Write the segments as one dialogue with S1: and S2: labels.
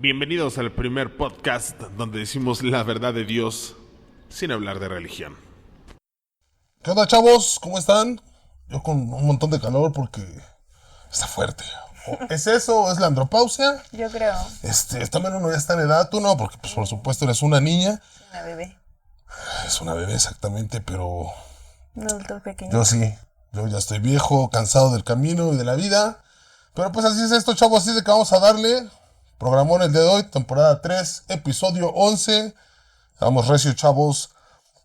S1: Bienvenidos al primer podcast donde decimos la verdad de Dios sin hablar de religión.
S2: ¿Qué onda, chavos? ¿Cómo están? Yo con un montón de calor porque está fuerte. ¿Es eso o es la andropausia?
S3: Yo creo.
S2: También uno ya está en edad, tú no, porque pues por supuesto eres una niña.
S3: Una bebé.
S2: Es una bebé exactamente, pero
S3: Un adulto pequeño.
S2: yo sí. Yo ya estoy viejo, cansado del camino y de la vida. Pero pues así es esto, chavos, así es de que vamos a darle. Programón el día de hoy, temporada 3, episodio 11. Vamos recio, chavos.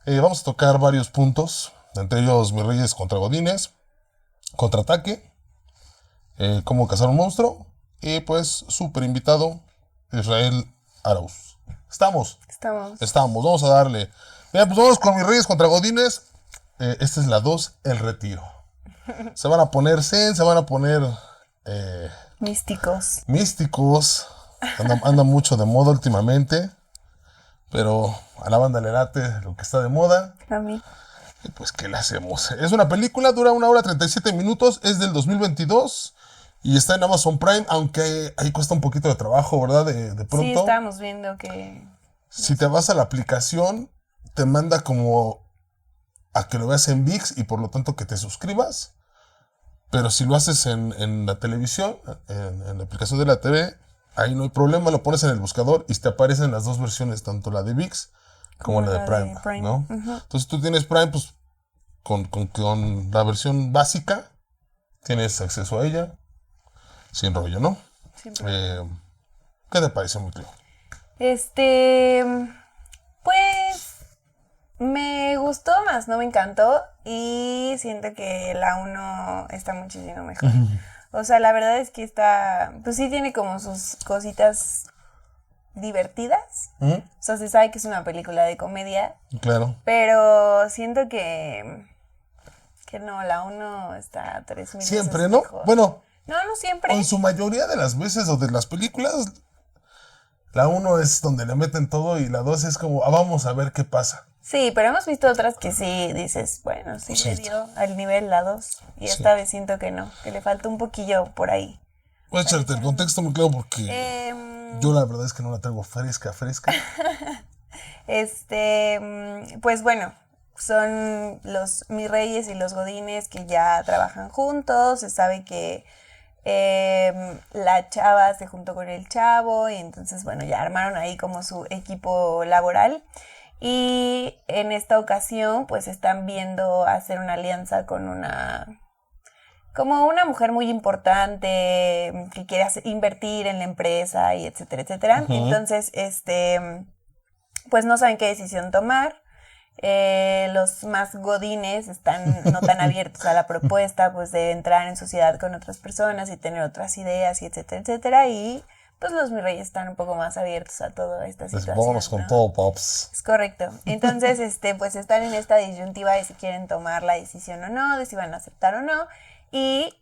S2: Vamos a tocar varios puntos. Entre ellos, Mis Reyes contra Godines. Contraataque. Cómo cazar un monstruo. Y pues, súper invitado, Israel Arauz. ¿Estamos? Estamos, vamos a darle. Bien, pues vamos con Mis Reyes contra Godines. Esta es la 2, el retiro. Se van a poner zen, se van a poner... místicos. Anda mucho de moda últimamente. Pero a la banda le late lo que está de moda.
S3: A mí.
S2: Y pues, ¿qué le hacemos? Es una película, dura 1 hora 37 minutos. Es del 2022. Y está en Amazon Prime. Aunque ahí cuesta un poquito de trabajo, ¿verdad? De pronto.
S3: Sí, estábamos viendo que...
S2: Si te vas a la aplicación, te manda como a que lo veas en ViX y por lo tanto que te suscribas. Pero si lo haces en la televisión, en la aplicación de la TV, ahí no hay problema, lo pones en el buscador y te aparecen las dos versiones, tanto la de ViX como la de Prime, ¿no? Uh-huh. Entonces tú tienes Prime, pues con la versión básica, tienes acceso a ella, sin rollo, ¿no? ¿Qué te pareció, mi tío?
S3: Pues me gustó más, no me encantó y siento que la 1 está muchísimo mejor. O sea, la verdad es que está, pues sí tiene como sus cositas divertidas. O sea, se sabe que es una película de comedia.
S2: Claro.
S3: Pero siento que no, la 1 está 3000 veces
S2: siempre, ¿no?
S3: mejor.
S2: Bueno.
S3: No siempre.
S2: En su mayoría de las veces o de las películas, la 1 es donde le meten todo y la 2 es como, vamos a ver qué pasa.
S3: Sí, pero hemos visto otras que sí dices, bueno, sí le dio al nivel la 2. Y esta vez siento que no, que le falta un poquillo por ahí.
S2: Voy a echarte el contexto muy claro porque yo la verdad es que no la traigo fresca.
S3: Pues bueno, son los Mis Reyes y los Godines que ya trabajan juntos. Se sabe que la chava se juntó con el chavo y entonces, bueno, ya armaron ahí como su equipo laboral. Y en esta ocasión, pues están viendo hacer una alianza con una mujer muy importante que quiere invertir en la empresa y etcétera, etcétera. Uh-huh. Entonces, pues no saben qué decisión tomar. Los más godines están no tan abiertos a la propuesta, pues de entrar en sociedad con otras personas y tener otras ideas y etcétera, etcétera. Y pues los Mis Reyes están un poco más abiertos a toda esta situación.
S2: Vámonos con todo, pops.
S3: Es correcto. Entonces, pues están en esta disyuntiva de si quieren tomar la decisión o no, de si van a aceptar o no. Y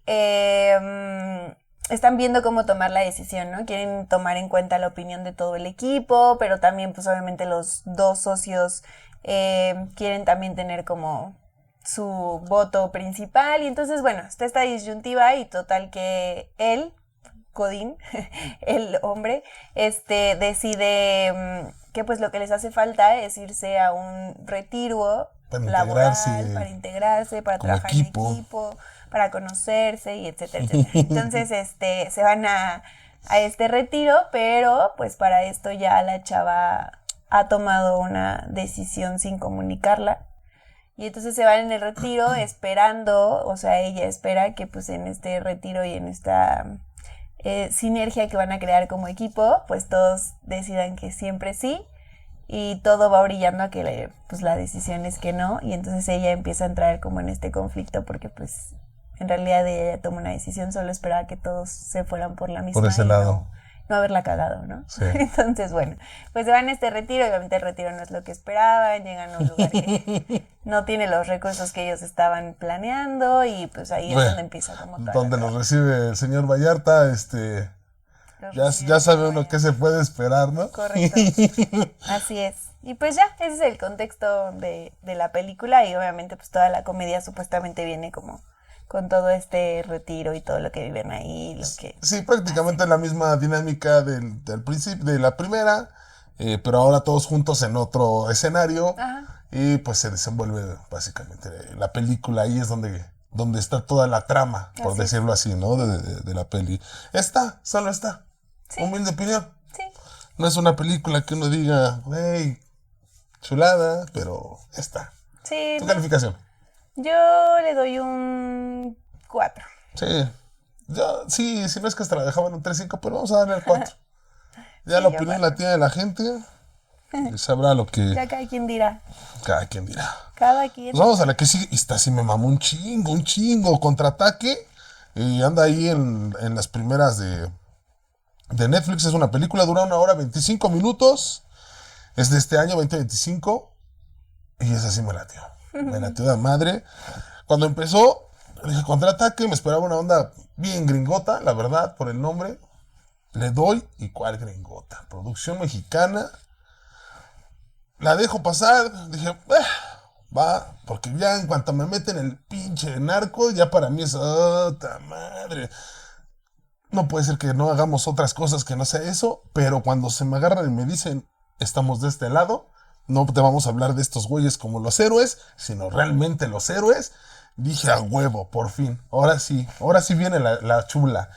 S3: están viendo cómo tomar la decisión, ¿no? Quieren tomar en cuenta la opinión de todo el equipo, pero también, pues obviamente los dos socios quieren también tener como su voto principal. Y entonces, bueno, está esta disyuntiva y total que él, Godín, el hombre, decide que pues lo que les hace falta es irse a un retiro laboral, para integrarse, para trabajar en equipo, para conocerse y etcétera, etcétera. Entonces, se van a este retiro, pero pues para esto ya la chava ha tomado una decisión sin comunicarla. Y entonces se van en el retiro esperando, o sea, ella espera que pues en este retiro y en esta sinergia que van a crear como equipo, pues todos decidan que siempre sí y todo va brillando a que pues la decisión es que no, y entonces ella empieza a entrar como en este conflicto porque pues en realidad ella toma una decisión, solo esperaba que todos se fueran por la misma.
S2: Por ese lado.
S3: No haberla cagado, ¿no?
S2: Sí.
S3: Entonces, bueno, pues se van a este retiro, obviamente el retiro no es lo que esperaban, llegan a un lugar que no tiene los recursos que ellos estaban planeando y pues ahí es donde empieza como tal.
S2: Donde los recibe el señor Vallarta, ya sabe uno qué se puede esperar, ¿no?
S3: Correcto, así es. Y pues ya, ese es el contexto de la película y obviamente pues toda la comedia supuestamente viene como con todo este retiro y todo lo que viven ahí, lo que...
S2: Sí, prácticamente la misma dinámica del principio, de la primera, pero ahora todos juntos en otro escenario.
S3: Ajá.
S2: Y pues se desenvuelve básicamente la película. Ahí es donde está toda la trama, por
S3: Así es.
S2: decirlo así, ¿no? De la peli. Solo está.
S3: Sí.
S2: Humilde opinión.
S3: Sí.
S2: No es una película que uno diga, hey, chulada, pero está.
S3: Sí,
S2: ¿Tu calificación?
S3: yo le doy un 4.
S2: Sí. Sí, si no es que hasta la dejaban un 3.5, pero vamos a darle el 4. Ya
S3: Sí,
S2: la
S3: yo
S2: opinión
S3: cuatro.
S2: la tiene la gente. Y sabrá lo que
S3: Ya cada quien dirá.
S2: cada quien dirá.
S3: Cada quien.
S2: Pues vamos a la que sigue. Y esta sí me mamó un chingo. Contraataque. Y anda ahí en las primeras de Netflix. Es una película, dura 1 hora 25 minutos. Es de este año, 2025. Y esa sí me latió. Me latió de madre. Cuando empezó, dije Contraataque. Me esperaba una onda bien gringota, la verdad, por el nombre. Le doy, ¿y cuál gringota? Producción mexicana. La dejo pasar. Dije, va, porque ya en cuanto me meten el pinche narco, ya para mí es otra madre. No puede ser que no hagamos otras cosas que no sea eso, pero cuando se me agarran y me dicen, estamos de este lado, no te vamos a hablar de estos güeyes como los héroes, sino realmente los héroes, dije a huevo, por fin. Ahora sí viene la chula.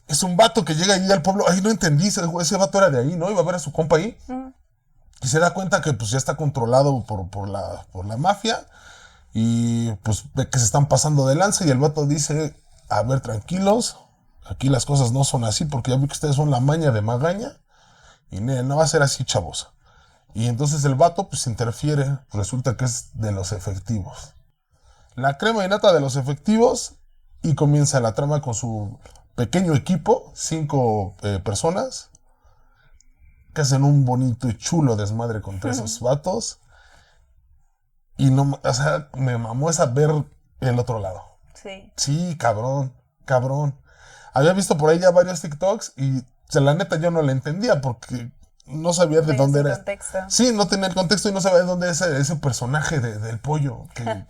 S2: Es un vato que llega ahí al pueblo. Ay, no entendí, ese vato era de ahí, ¿no? Iba a ver a su compa ahí. Y se da cuenta que pues ya está controlado por la mafia. Y pues ve que se están pasando de lanza. Y el vato dice, a ver, tranquilos. Aquí las cosas no son así porque ya vi que ustedes son la maña de Magaña. Y no va a ser así, chavos. Y entonces el vato pues interfiere. Resulta que es de los efectivos. La crema y nata de los efectivos. Y comienza la trama con su pequeño equipo. 5 personas. Que hacen un bonito y chulo desmadre contra esos vatos. Y no, o sea, me mamó esa ver el otro lado.
S3: Sí.
S2: Sí, cabrón. Había visto por ahí ya varios TikToks y la neta yo no le entendía porque no sabía de dónde era.
S3: Contexto.
S2: Sí, no tenía el contexto y no sabía de dónde es ese personaje del pollo.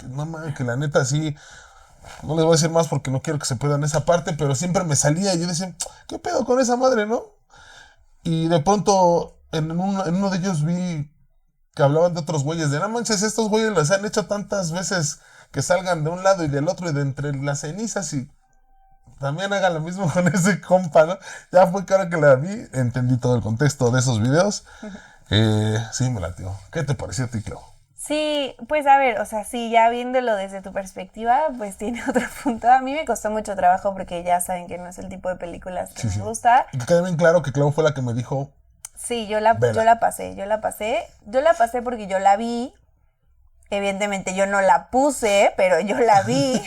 S2: No mames, que la neta sí. No les voy a decir más porque no quiero que se pierdan esa parte, pero siempre me salía y yo decía, ¿qué pedo con esa madre, no? Y de pronto en uno de ellos vi que hablaban de otros güeyes, de no manches, estos güeyes les han hecho tantas veces que salgan de un lado y del otro y de entre las cenizas y también hagan lo mismo con ese compa, ¿no? Ya fue claro que la vi, entendí todo el contexto de esos videos. Sí, me latió. ¿Qué te pareció a ti, Clau?
S3: Sí, pues a ver, o sea, sí, ya viéndolo desde tu perspectiva, pues tiene otro punto. A mí me costó mucho trabajo porque ya saben que no es el tipo de películas que me gusta.
S2: Y que quede bien claro que Clau fue la que me dijo.
S3: Sí, yo la pasé porque yo la vi. Evidentemente yo no la puse, pero yo la vi.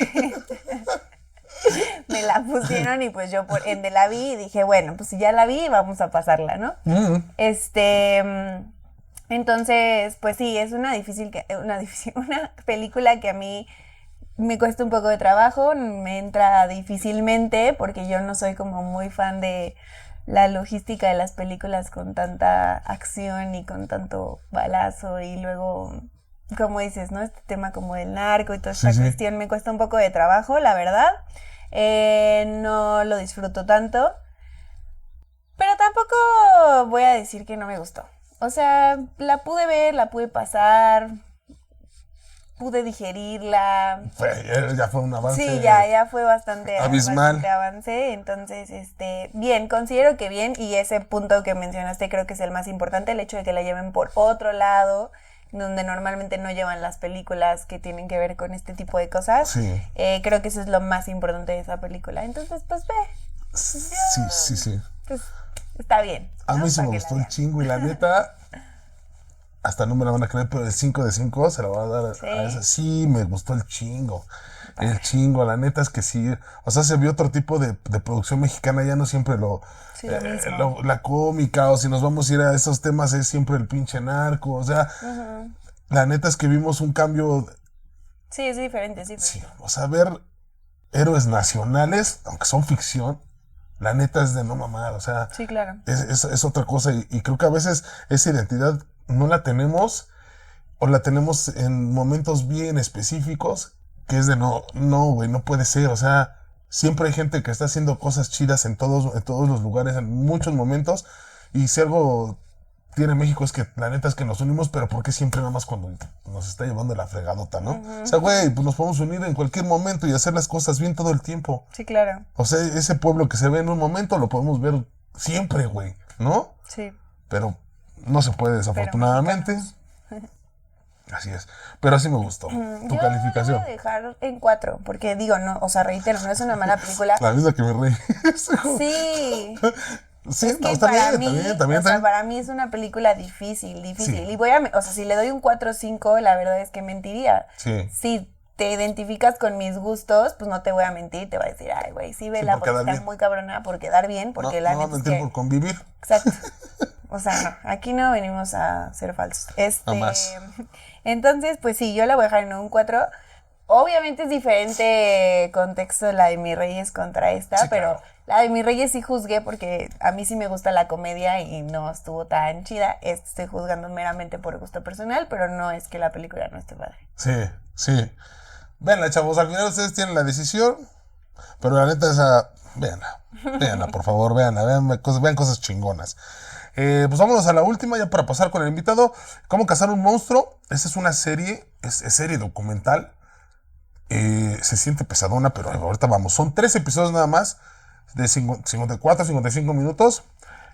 S3: Me la pusieron y pues yo por ende la vi y dije, bueno, pues si ya la vi, vamos a pasarla, ¿no? Entonces, pues sí, es una película que a mí me cuesta un poco de trabajo, me entra difícilmente porque yo no soy como muy fan de la logística de las películas con tanta acción y con tanto balazo y luego, como dices, ¿no? Este tema como del narco y toda esta cuestión me cuesta un poco de trabajo, la verdad. No lo disfruto tanto, pero tampoco voy a decir que no me gustó. O sea, la pude ver, la pude pasar, pude digerirla.
S2: Ya fue un avance.
S3: Sí, ya fue bastante
S2: abismal.
S3: bastante avance. Entonces, bien, considero que bien. Y ese punto que mencionaste creo que es el más importante, el hecho de que la lleven por otro lado, donde normalmente no llevan las películas que tienen que ver con este tipo de cosas.
S2: Sí.
S3: Creo que eso es lo más importante de esa película. Entonces, pues ve.
S2: Sí.
S3: Pues está bien.
S2: A
S3: ¿no?
S2: mí se
S3: Para
S2: me
S3: que
S2: gustó
S3: la
S2: el chingo y la neta, hasta no me la van a creer, pero el 5 de 5 se la voy a dar a esa. Sí, me gustó el chingo. El chingo, la neta es que sí. O sea, se vio otro tipo de producción mexicana, ya no siempre lo mismo. La cómica, o si nos vamos a ir a esos temas, es siempre el pinche narco. O sea, la neta es que vimos un cambio.
S3: Sí, es diferente, sí.
S2: Sí, o sea, ver héroes nacionales, aunque son ficción, la neta es de no mamar, o sea,
S3: sí, claro.
S2: Es otra cosa y creo que a veces esa identidad no la tenemos o la tenemos en momentos bien específicos que es de no, güey, no puede ser, o sea, siempre hay gente que está haciendo cosas chidas en todos los lugares, en muchos momentos, y si algo tiene México es que la neta es que nos unimos, pero ¿por qué siempre nada más cuando nos está llevando la fregadota, no? O sea, güey, pues nos podemos unir en cualquier momento y hacer las cosas bien todo el tiempo.
S3: Sí, claro.
S2: O sea, ese pueblo que se ve en un momento lo podemos ver siempre, güey, ¿no?
S3: Sí.
S2: Pero no se puede, desafortunadamente. Así es. Pero así me gustó. Tu calificación.
S3: Yo voy a dejar en 4, porque digo, no, o sea, reitero, no es una mala película.
S2: La misma que me reí.
S3: Sí.
S2: Sí,
S3: Es que
S2: no, está
S3: para
S2: bien,
S3: mí,
S2: está bien.
S3: o sea, para mí es una película difícil.
S2: Sí.
S3: Y o sea, si le doy un 4 o 5, la verdad es que mentiría.
S2: Sí.
S3: Si te identificas con mis gustos, pues no te voy a mentir, te voy a decir, ay, güey, sí, vela,
S2: por
S3: porque
S2: quedar
S3: está
S2: bien.
S3: muy cabrona, por quedar bien, porque la
S2: no va a
S3: neta es
S2: mentir
S3: que...
S2: por convivir.
S3: Exacto. O sea, no, aquí no venimos a ser falsos.
S2: Jamás.
S3: Entonces, pues sí, yo la voy a dejar en un 4. Obviamente es diferente contexto la de Mis Reyes contra esta,
S2: Sí,
S3: pero
S2: claro.
S3: la de Mis Reyes sí juzgué porque a mí sí me gusta la comedia y no estuvo tan chida. Estoy juzgando meramente por gusto personal, pero no es que la película no esté padre.
S2: Sí. Véanla, chavos, al final ustedes tienen la decisión, pero la neta esa, véanla, por favor, vean cosas chingonas. Pues vámonos a la última, ya para pasar con el invitado. ¿Cómo cazar un monstruo? Esta es una serie, es serie documental. Se siente pesadona, pero ahorita vamos. Son 3 episodios nada más, de 54, 55 minutos.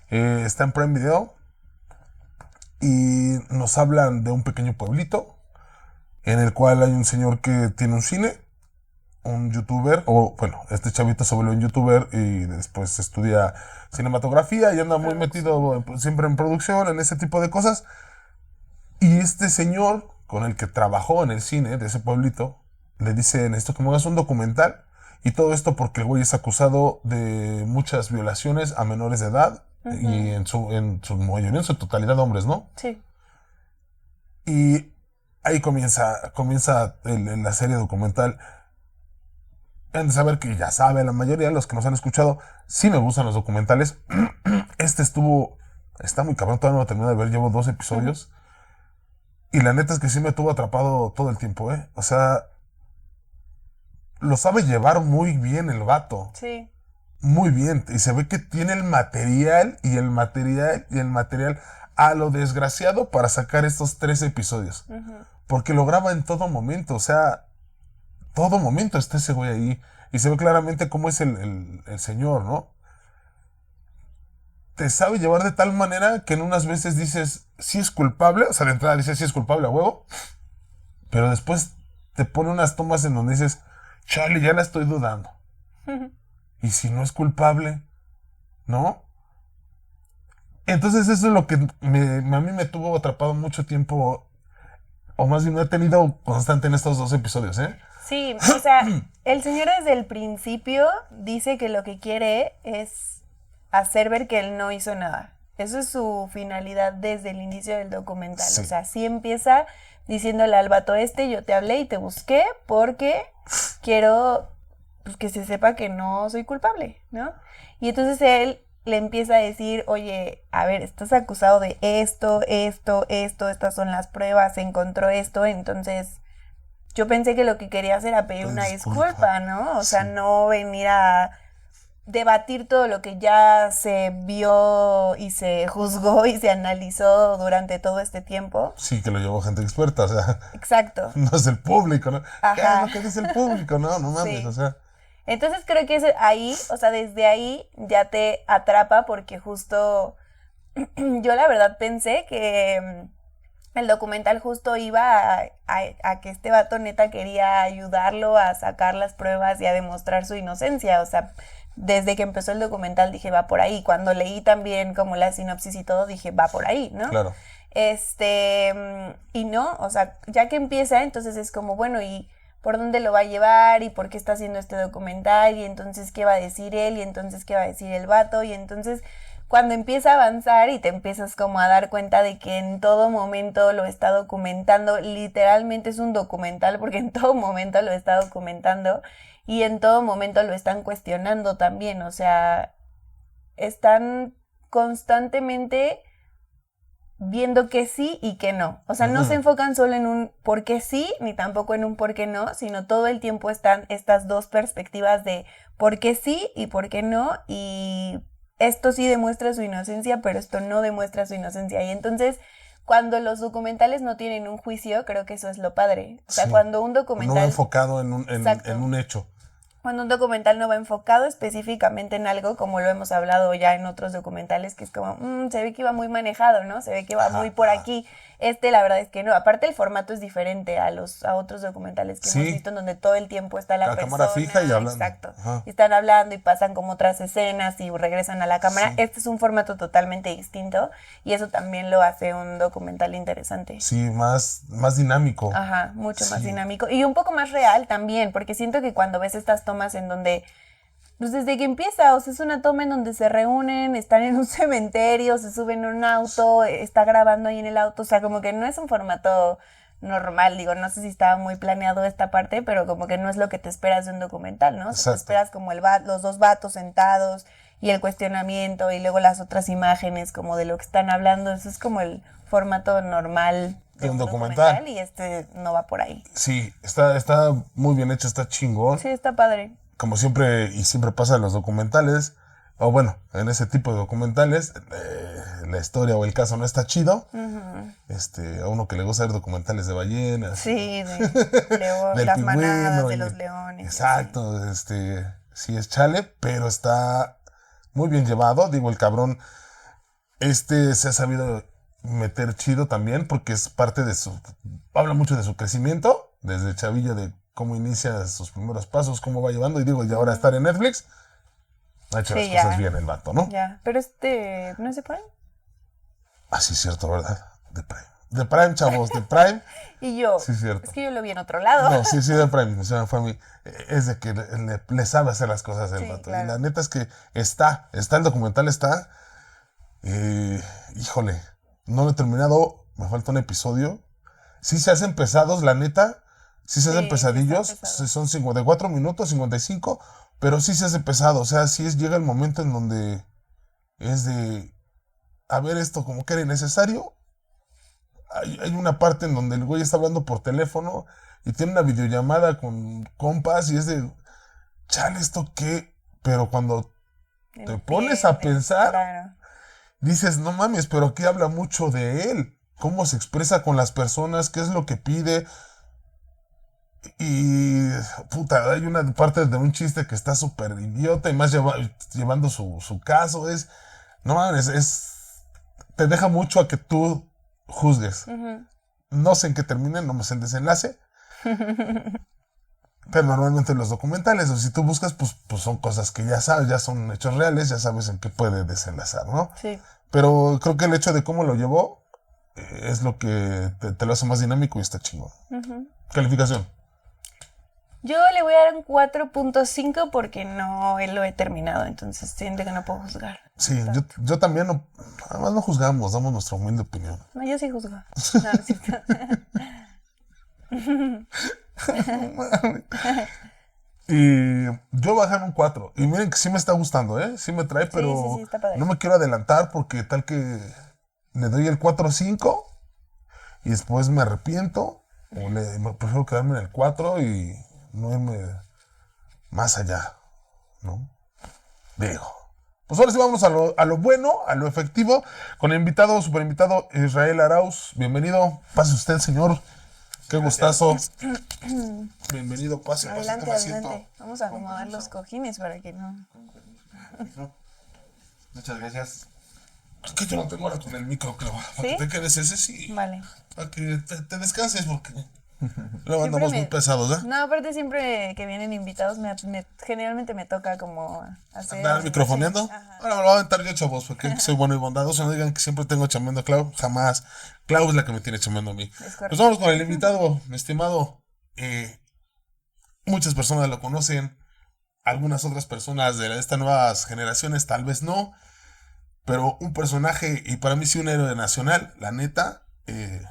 S2: Está en Prime Video. Y nos hablan de un pequeño pueblito, en el cual hay un señor que tiene un cine, un youtuber, este chavito se vuelve un youtuber y después estudia cinematografía y anda muy metido siempre en producción, en ese tipo de cosas. Y este señor con el que trabajó en el cine de ese pueblito, le dice, necesito que me hagas un documental. Y todo esto porque el güey es acusado de muchas violaciones a menores de edad, y en su mayoría, en su totalidad, hombres, ¿no?
S3: Sí.
S2: Y ahí comienza la serie documental. Han de saber que ya saben, la mayoría de los que nos han escuchado, sí me gustan los documentales. Está muy cabrón, todavía no lo terminé de ver, llevo 2 episodios. Y la neta es que sí me tuvo atrapado todo el tiempo, ¿eh? O sea, lo sabe llevar muy bien el vato.
S3: Sí.
S2: Muy bien. Y se ve que tiene el material a lo desgraciado para sacar estos 3 episodios. Porque lo graba en todo momento, o sea, todo momento está ese güey ahí. Y se ve claramente cómo es el señor, ¿no? Te sabe llevar de tal manera que en unas veces dices, sí es culpable. O sea, de entrada dices, sí es culpable a huevo. Pero después te pone unas tomas en donde dices, chale, ya la estoy dudando. ¿Y si no es culpable? ¿No? Entonces eso es lo que a mí me tuvo atrapado mucho tiempo. O más bien me ha tenido constante en estos 2 episodios, ¿eh?
S3: Sí, o sea, el señor desde el principio dice que lo que quiere es hacer ver que él no hizo nada. Eso es su finalidad desde el inicio del documental.
S2: Sí.
S3: O sea, sí empieza diciéndole al vato yo te hablé y te busqué porque quiero pues, que se sepa que no soy culpable, ¿no? Y entonces él le empieza a decir, oye, a ver, estás acusado de esto, estas son las pruebas, se encontró esto, entonces yo pensé que lo que querías era pedir una disculpa, ¿no? O sea, no venir a debatir todo lo que ya se vio y se juzgó y se analizó durante todo este tiempo.
S2: Sí, que lo llevó gente experta, o sea.
S3: Exacto.
S2: No es el público, ¿no?
S3: Ajá.
S2: ¿Qué es lo que dice el público? No mames,
S3: Sí.
S2: o sea.
S3: Entonces creo que ahí, o sea, desde ahí ya te atrapa porque justo yo la verdad pensé que el documental justo iba a que este vato neta quería ayudarlo a sacar las pruebas y a demostrar su inocencia. O sea, desde que empezó el documental dije, va por ahí. Cuando leí también como la sinopsis y todo, dije, va por ahí, ¿no?
S2: Claro.
S3: Y no, o sea, ya que empieza, entonces es como, bueno, ¿y por dónde lo va a llevar? ¿Y por qué está haciendo este documental? ¿Y entonces qué va a decir él? ¿Y entonces qué va a decir el vato? Y entonces cuando empieza a avanzar y te empiezas como a dar cuenta de que en todo momento lo está documentando, literalmente es un documental porque en todo momento lo está documentando y en todo momento lo están cuestionando también, o sea, están constantemente viendo que sí y que no. O sea, no se enfocan solo en un por qué sí, ni tampoco en un por qué no, sino todo el tiempo están estas dos perspectivas de por qué sí y por qué no, y esto sí demuestra su inocencia, pero esto no demuestra su inocencia. Y entonces, cuando los documentales no tienen un juicio, creo que eso es lo padre. O sea,
S2: Sí.
S3: cuando un
S2: No
S3: documental...
S2: enfocado
S3: Exacto.
S2: en un hecho.
S3: Cuando un documental no va enfocado específicamente en algo, como lo hemos hablado ya en otros documentales, que es como, se ve que iba muy manejado, ¿no? Se ve que va muy por aquí. La verdad es que no. Aparte, el formato es diferente a otros documentales que
S2: Sí.
S3: hemos visto, en donde todo el tiempo está la persona.
S2: cámara fija y hablando.
S3: Exacto.
S2: Ajá.
S3: Y están hablando y pasan como otras escenas y regresan a la cámara.
S2: Sí.
S3: Este es un formato totalmente distinto y eso también lo hace un documental interesante.
S2: Sí, más dinámico.
S3: Ajá, mucho más
S2: Sí.
S3: dinámico y un poco más real también, porque siento que cuando ves estas tomas en donde, pues desde que empieza, o sea, es una toma en donde se reúnen, están en un cementerio, se suben a un auto, está grabando ahí en el auto, o sea, como que no es un formato normal, digo, no sé si estaba muy planeado esta parte, pero como que no es lo que te esperas de un documental, ¿no? O sea, te
S2: Exacto.
S3: esperas como los dos vatos sentados y el cuestionamiento y luego las otras imágenes como de lo que están hablando, eso es como el formato normal
S2: De un documental.
S3: y este no va por ahí.
S2: Sí, está muy bien hecho, está chingón.
S3: Sí, está padre.
S2: Como siempre, y siempre pasa en los documentales, o bueno, en ese tipo de documentales, la historia o el caso no está chido. A uno que le gusta ver documentales de ballenas.
S3: Sí, de
S2: Del
S3: las
S2: pingüino
S3: manadas, de
S2: y-
S3: los leones.
S2: Exacto, sí es chale, pero está muy bien llevado. Digo, el cabrón, se ha sabido meter chido también, porque es parte de habla mucho de su crecimiento, desde chavillo, de cómo inicia sus primeros pasos, cómo va llevando, y digo, y ahora estar en Netflix, ha hecho
S3: Sí,
S2: las cosas
S3: ya.
S2: bien el vato, ¿no?
S3: Ya, pero ¿no se puede?
S2: Ah, sí, es cierto, ¿verdad? De Prime. De Prime, chavos, de Prime.
S3: Y yo,
S2: Sí, cierto.
S3: es que yo lo vi en otro lado.
S2: No, sí, de Prime. O sea, fue a mí. Es de que le sabe hacer las cosas el
S3: Sí,
S2: vato.
S3: claro.
S2: Y la neta es que está el documental está. Híjole, no lo he terminado, me falta un episodio. Sí se hacen pesados, la neta. Sí se
S3: Sí,
S2: hacen
S3: sí
S2: pesadillos.
S3: están pesados.
S2: Son 54 minutos, 55. Pero sí se hace pesado. O sea, llega el momento en donde es de. A ver, esto como que era innecesario. Hay una parte en donde el güey está hablando por teléfono y tiene una videollamada con compas y es de, chale, ¿esto qué? Pero cuando te pones a pensar,
S3: Claro.
S2: dices, no mames, pero aquí habla mucho de él. Cómo se expresa con las personas, qué es lo que pide. Y, puta, hay una parte de un chiste que está súper idiota y más llevando su caso. No mames, te deja mucho a que tú juzgues. No sé en qué termine, no me sé el desenlace. Pero normalmente los documentales, o si tú buscas, pues son cosas que ya sabes, ya son hechos reales, ya sabes en qué puede desenlazar, ¿no?
S3: Sí.
S2: Pero creo que el hecho de cómo lo llevó es lo que te lo hace más dinámico y está chingón. Calificación.
S3: Yo le voy a dar un 4.5 porque no lo he terminado, entonces siento que no puedo juzgar.
S2: Sí, yo también, además no juzgamos, damos nuestra humilde opinión.
S3: No, yo sí juzgo. No, no es cierto.
S2: Y yo voy a dejar un 4. Y miren que sí me está gustando, ¿eh? Sí me trae, pero
S3: sí, está padre.
S2: no me quiero adelantar porque tal que le doy el 4 o 5 y después me arrepiento. O me prefiero quedarme en el 4 y no irme más allá, ¿no? Digo. Pues ahora sí vamos a lo bueno, a lo efectivo, con el super invitado Israel Arauz. Bienvenido. Pase usted, señor. Qué gustazo. Bienvenido, pase.
S3: Adelante,
S2: tome asiento.
S3: adelante. Vamos a acomodar los cojines para que no...
S4: Muchas gracias.
S2: Es que yo no tengo ahora con el micro, Clau. Para
S3: ¿Sí?
S2: que te quedes ese, sí.
S3: Vale.
S2: Para que te descanses, porque luego
S3: Siempre
S2: andamos muy pesados, ¿eh?
S3: No, aparte siempre que vienen invitados, generalmente me toca como hacer...
S2: ¿Andar microfoneando?
S3: Ajá.
S2: Ahora me lo voy a aventar yo, chavos, porque soy bueno y bondadoso. No digan que siempre tengo chambeando a Clau. Jamás. Clau es la que me tiene chambeando a mí.
S3: correcto.
S2: Pues vamos con el invitado, mi estimado. Muchas personas lo conocen. Algunas otras personas de estas nuevas generaciones tal vez no. Pero un personaje, y para mí sí un héroe nacional, la neta, el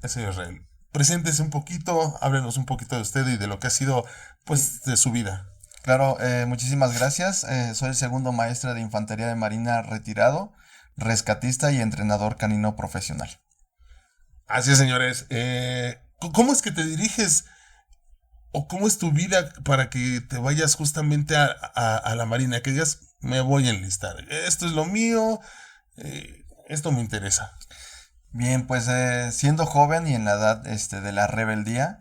S2: señor Israel. Preséntese un poquito, háblenos un poquito de usted y de lo que ha sido, pues, de su vida.
S4: Claro, muchísimas gracias. Soy el segundo maestre de Infantería de Marina retirado. rescatista y entrenador canino profesional.
S2: Así es, señores. ¿Cómo es que te diriges o cómo es tu vida para que te vayas justamente a la Marina? Que digas, me voy a enlistar. Esto es lo mío, esto me interesa.
S4: Bien, pues siendo joven y en la edad de la rebeldía,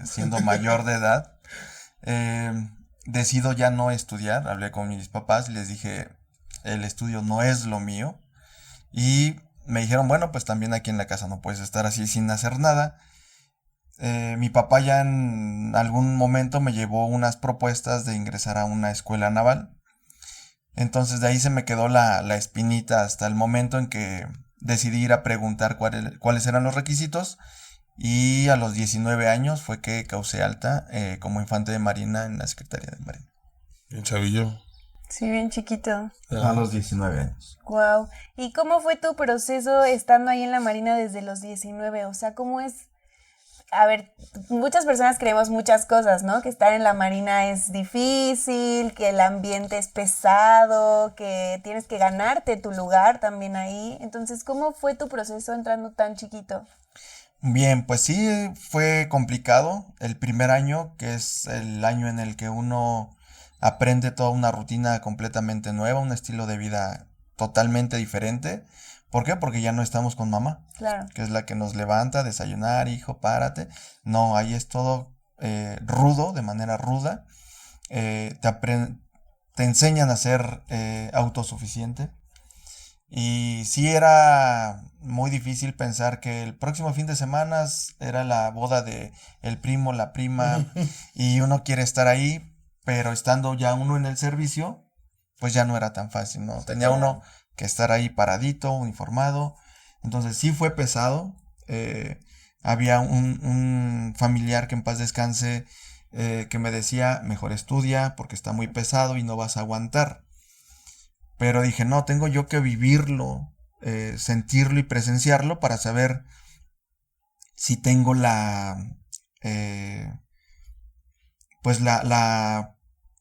S4: siendo mayor de edad, decido ya no estudiar. Hablé con mis papás y les dije, el estudio no es lo mío. Y me dijeron, bueno, pues también aquí en la casa no puedes estar así sin hacer nada. Mi papá ya en algún momento me llevó unas propuestas de ingresar a una escuela naval. Entonces de ahí se me quedó la espinita hasta el momento en que decidí ir a preguntar cuáles eran los requisitos. Y a los 19 años fue que causé alta como infante de marina en la Secretaría de Marina.
S2: Bien, chavillo.
S3: Sí, bien chiquito.
S4: A los 19 años.
S3: Wow. ¿Y cómo fue tu proceso estando ahí en la Marina desde los 19? O sea, ¿cómo es? A ver, muchas personas creemos muchas cosas, ¿no? Que estar en la Marina es difícil, que el ambiente es pesado, que tienes que ganarte tu lugar también ahí. Entonces, ¿cómo fue tu proceso entrando tan chiquito?
S4: Bien, pues sí, fue complicado el primer año, que es el año en el que uno aprende toda una rutina completamente nueva, un estilo de vida totalmente diferente. ¿Por qué? Porque ya no estamos con mamá,
S3: Claro.
S4: que es la que nos levanta a desayunar, hijo, párate. No, ahí es todo rudo, de manera ruda. Te enseñan a ser autosuficiente. Y sí era muy difícil pensar que el próximo fin de semana era la boda de el primo, la prima, y uno quiere estar ahí, pero estando ya uno en el servicio, pues ya no era tan fácil, ¿no? Tenía uno que estar ahí paradito, uniformado. Entonces sí fue pesado. Había un familiar que en paz descanse que me decía, mejor estudia porque está muy pesado y no vas a aguantar. Pero dije, no, tengo yo que vivirlo, sentirlo y presenciarlo para saber si tengo pues la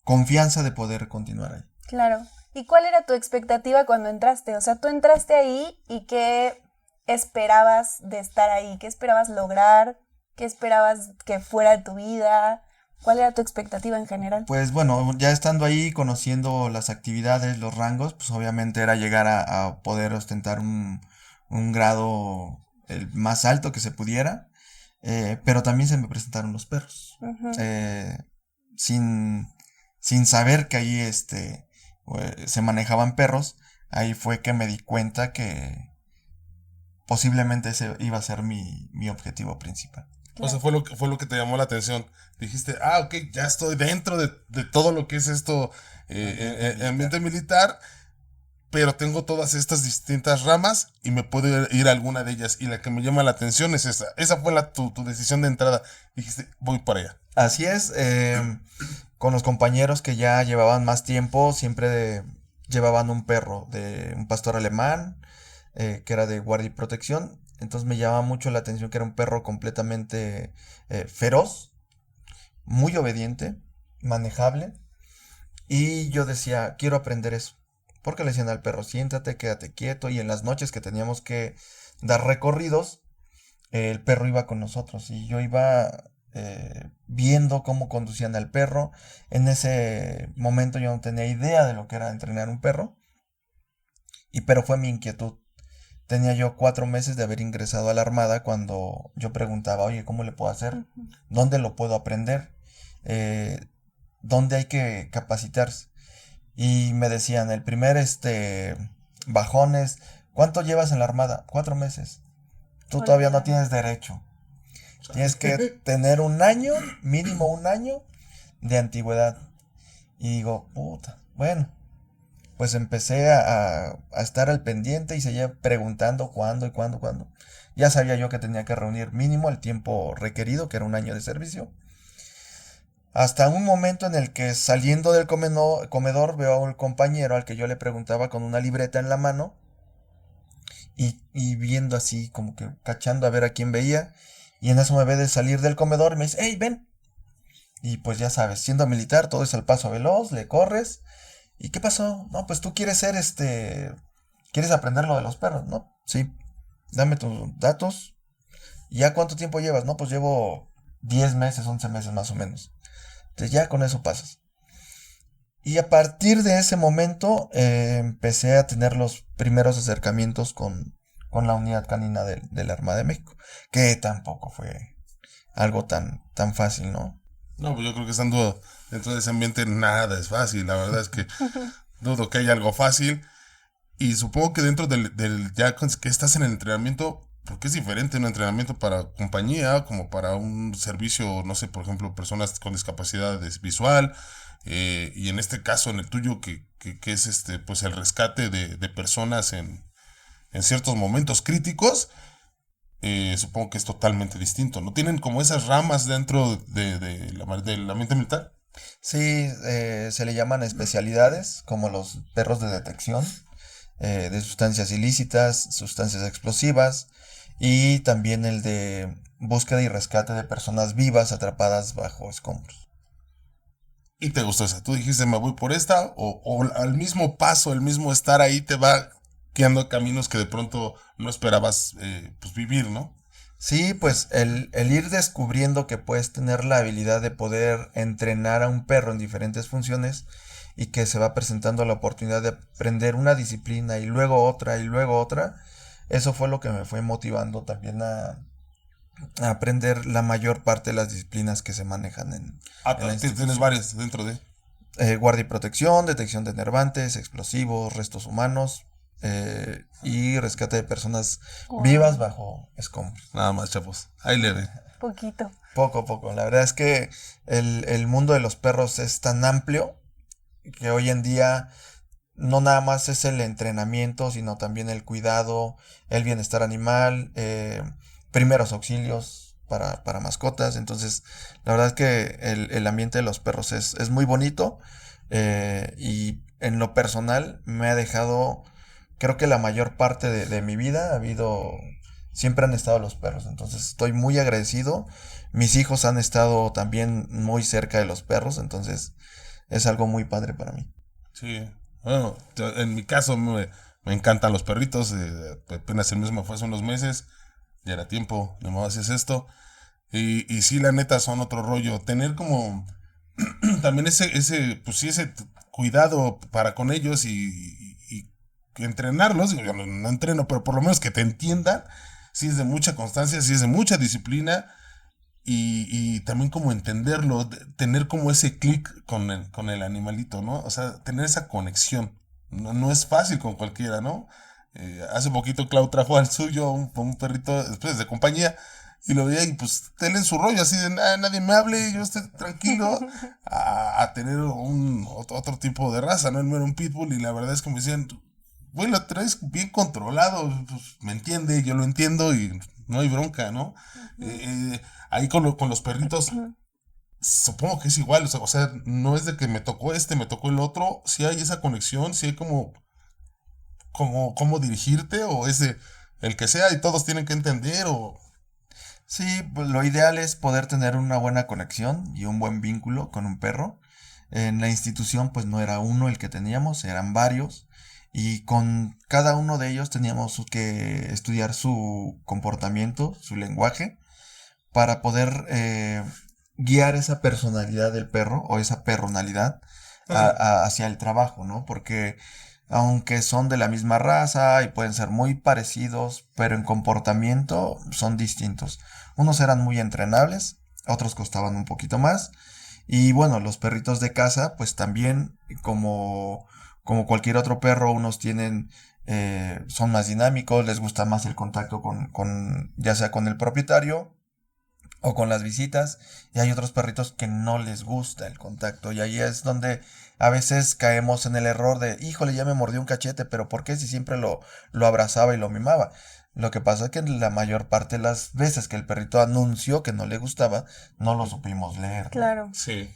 S4: confianza de poder continuar ahí.
S3: Claro. ¿Y cuál era tu expectativa cuando entraste? O sea, tú entraste ahí y ¿qué esperabas de estar ahí? ¿Qué esperabas lograr? ¿Qué esperabas que fuera tu vida? ¿Cuál era tu expectativa en general?
S4: Pues bueno, ya estando ahí, conociendo las actividades, los rangos, pues obviamente era llegar a poder ostentar un grado el más alto que se pudiera, pero también se me presentaron los perros.
S3: Ujú.
S4: Sin saber que ahí se manejaban perros, ahí fue que me di cuenta que posiblemente ese iba a ser mi objetivo principal.
S2: O sea, fue lo que te llamó la atención. Dijiste, ok, ya estoy dentro de todo lo que es esto, ambiente militar, pero tengo todas estas distintas ramas y me puedo ir a alguna de ellas. Y la que me llama la atención es esa. Esa fue tu decisión de entrada. Dijiste, voy para allá.
S4: Así es, con los compañeros que ya llevaban más tiempo, siempre llevaban un perro, de un pastor alemán, que era de guardia y protección. Entonces me llamaba mucho la atención que era un perro completamente feroz, muy obediente, manejable. Y yo decía, quiero aprender eso. Porque le decían al perro, siéntate, quédate quieto. Y en las noches que teníamos que dar recorridos, el perro iba con nosotros. Y yo iba viendo cómo conducían al perro. En ese momento yo no tenía idea de lo que era entrenar un perro. Pero fue mi inquietud. Tenía yo 4 meses de haber ingresado a la Armada cuando yo preguntaba, oye, ¿cómo le puedo hacer? ¿Dónde lo puedo aprender? ¿Dónde hay que capacitarse? Y me decían, el primer bajón es, ¿cuánto llevas en la Armada? 4 meses. Tú todavía no tienes derecho. Tienes que tener un año, mínimo un año de antigüedad. Y digo, puta, bueno. Pues empecé a estar al pendiente y seguía preguntando cuándo. Ya sabía yo que tenía que reunir mínimo el tiempo requerido, que era un año de servicio. Hasta un momento en el que saliendo del comedor veo al compañero al que yo le preguntaba con una libreta en la mano y viendo así como que cachando a ver a quién veía. Y en eso me ve de salir del comedor y me dice, hey, ven. Y pues ya sabes, siendo militar todo es al paso veloz, le corres. ¿Y qué pasó? No, pues tú quieres ser ¿quieres aprender lo de los perros? No, sí, dame tus datos. ¿Ya cuánto tiempo llevas? No, pues llevo 10 meses, 11 meses más o menos. Entonces ya con eso pasas. Y a partir de ese momento empecé a tener los primeros acercamientos con la unidad canina de la Armada de México, que tampoco fue algo tan fácil, ¿no?
S2: No, pues yo creo que estando dentro de ese ambiente nada es fácil. La verdad es que dudo que haya algo fácil. Y supongo que dentro del ya que estás en el entrenamiento, porque es diferente un entrenamiento para compañía, como para un servicio, no sé, por ejemplo, personas con discapacidad visual, y en este caso, en el tuyo, que es pues el rescate de personas en ciertos momentos críticos, supongo que es totalmente distinto. ¿No tienen como esas ramas dentro del ambiente militar?
S4: Sí, se le llaman especialidades, como los perros de detección de sustancias ilícitas, sustancias explosivas, y también el de búsqueda y rescate de personas vivas atrapadas bajo escombros.
S2: ¿Y te gustó esa? ¿Tú dijiste me voy por esta? ¿O al mismo paso, el mismo estar ahí te va guiando caminos que de pronto no esperabas pues vivir, ¿no?
S4: Sí, pues el ir descubriendo que puedes tener la habilidad de poder entrenar a un perro en diferentes funciones y que se va presentando la oportunidad de aprender una disciplina y luego otra y luego otra, eso fue lo que me fue motivando también a aprender la mayor parte de las disciplinas que se manejan en la
S2: Tienes
S4: institución.
S2: varias dentro de...
S4: Guardia y protección, detección de enervantes, explosivos, restos humanos y rescate de personas vivas bajo escombros.
S2: Nada más, chavos. Ahí le ve.
S3: Poquito.
S4: Poco a poco. La verdad es que el mundo de los perros es tan amplio que hoy en día no nada más es el entrenamiento, sino también el cuidado, el bienestar animal, primeros auxilios para mascotas. Entonces, la verdad es que el ambiente de los perros es muy bonito y en lo personal me ha dejado, creo que la mayor parte de mi vida siempre han estado los perros. Entonces, estoy muy agradecido. Mis hijos han estado también muy cerca de los perros, entonces es algo muy padre para mí.
S2: Sí. Bueno, en mi caso me encantan los perritos. Apenas el mismo fue hace unos meses. Ya era tiempo, de modo así es esto. Y sí, la neta, son otro rollo. Tener como también pues sí, ese cuidado para con ellos y entrenarlos. Yo no entreno, pero por lo menos que te entiendan. Sí es de mucha constancia, sí es de mucha disciplina. Y también como entenderlo, tener como ese clic con el animalito, ¿no? O sea, tener esa conexión. No es fácil con cualquiera, ¿no? Hace poquito Clau trajo al suyo un perrito después de compañía y lo veía y pues él en su rollo así de nadie me hable, yo estoy tranquilo, a tener otro tipo de raza, ¿no? Él no era un pitbull y la verdad es que me decían, güey, lo traes bien controlado, pues me entiende, yo lo entiendo y no hay bronca, ¿no? Ahí con los perritos, supongo que es igual, o sea, no es de que me tocó me tocó el otro, si hay esa conexión, si hay como cómo dirigirte, o el que sea y todos tienen que entender, o...
S4: Sí, pues lo ideal es poder tener una buena conexión y un buen vínculo con un perro. En la institución pues no era uno el que teníamos, eran varios y con cada uno de ellos teníamos que estudiar su comportamiento, su lenguaje, para poder guiar esa personalidad del perro o esa personalidad hacia el trabajo, ¿no? Porque aunque son de la misma raza y pueden ser muy parecidos, pero en comportamiento son distintos. Unos eran muy entrenables, otros costaban un poquito más. Y bueno, los perritos de casa, pues también, como cualquier otro perro, unos son más dinámicos, les gusta más el contacto ya sea con el propietario o con las visitas, y hay otros perritos que no les gusta el contacto, y ahí es donde a veces caemos en el error de, híjole, ya me mordió un cachete, pero ¿por qué si siempre lo abrazaba y lo mimaba? Lo que pasa es que la mayor parte de las veces que el perrito anunció que no le gustaba, no lo supimos leer, ¿no?
S3: Claro.
S2: Sí.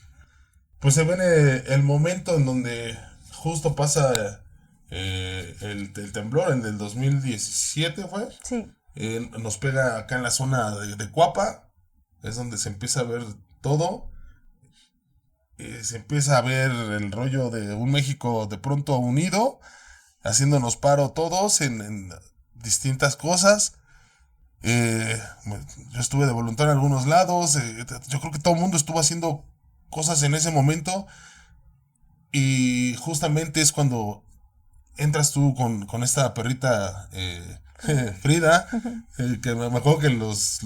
S2: Pues se ve el momento en donde justo pasa el temblor en el 2017, ¿fue?
S3: Sí.
S2: Nos pega acá en la zona de Cuapa. Es donde se empieza a ver todo. Se empieza a ver el rollo de un México de pronto unido. haciéndonos paro todos en distintas cosas. Yo estuve de voluntario en algunos lados. Yo creo que todo el mundo estuvo haciendo cosas en ese momento. Y justamente es cuando entras tú con esta perrita Frida, que me acuerdo que los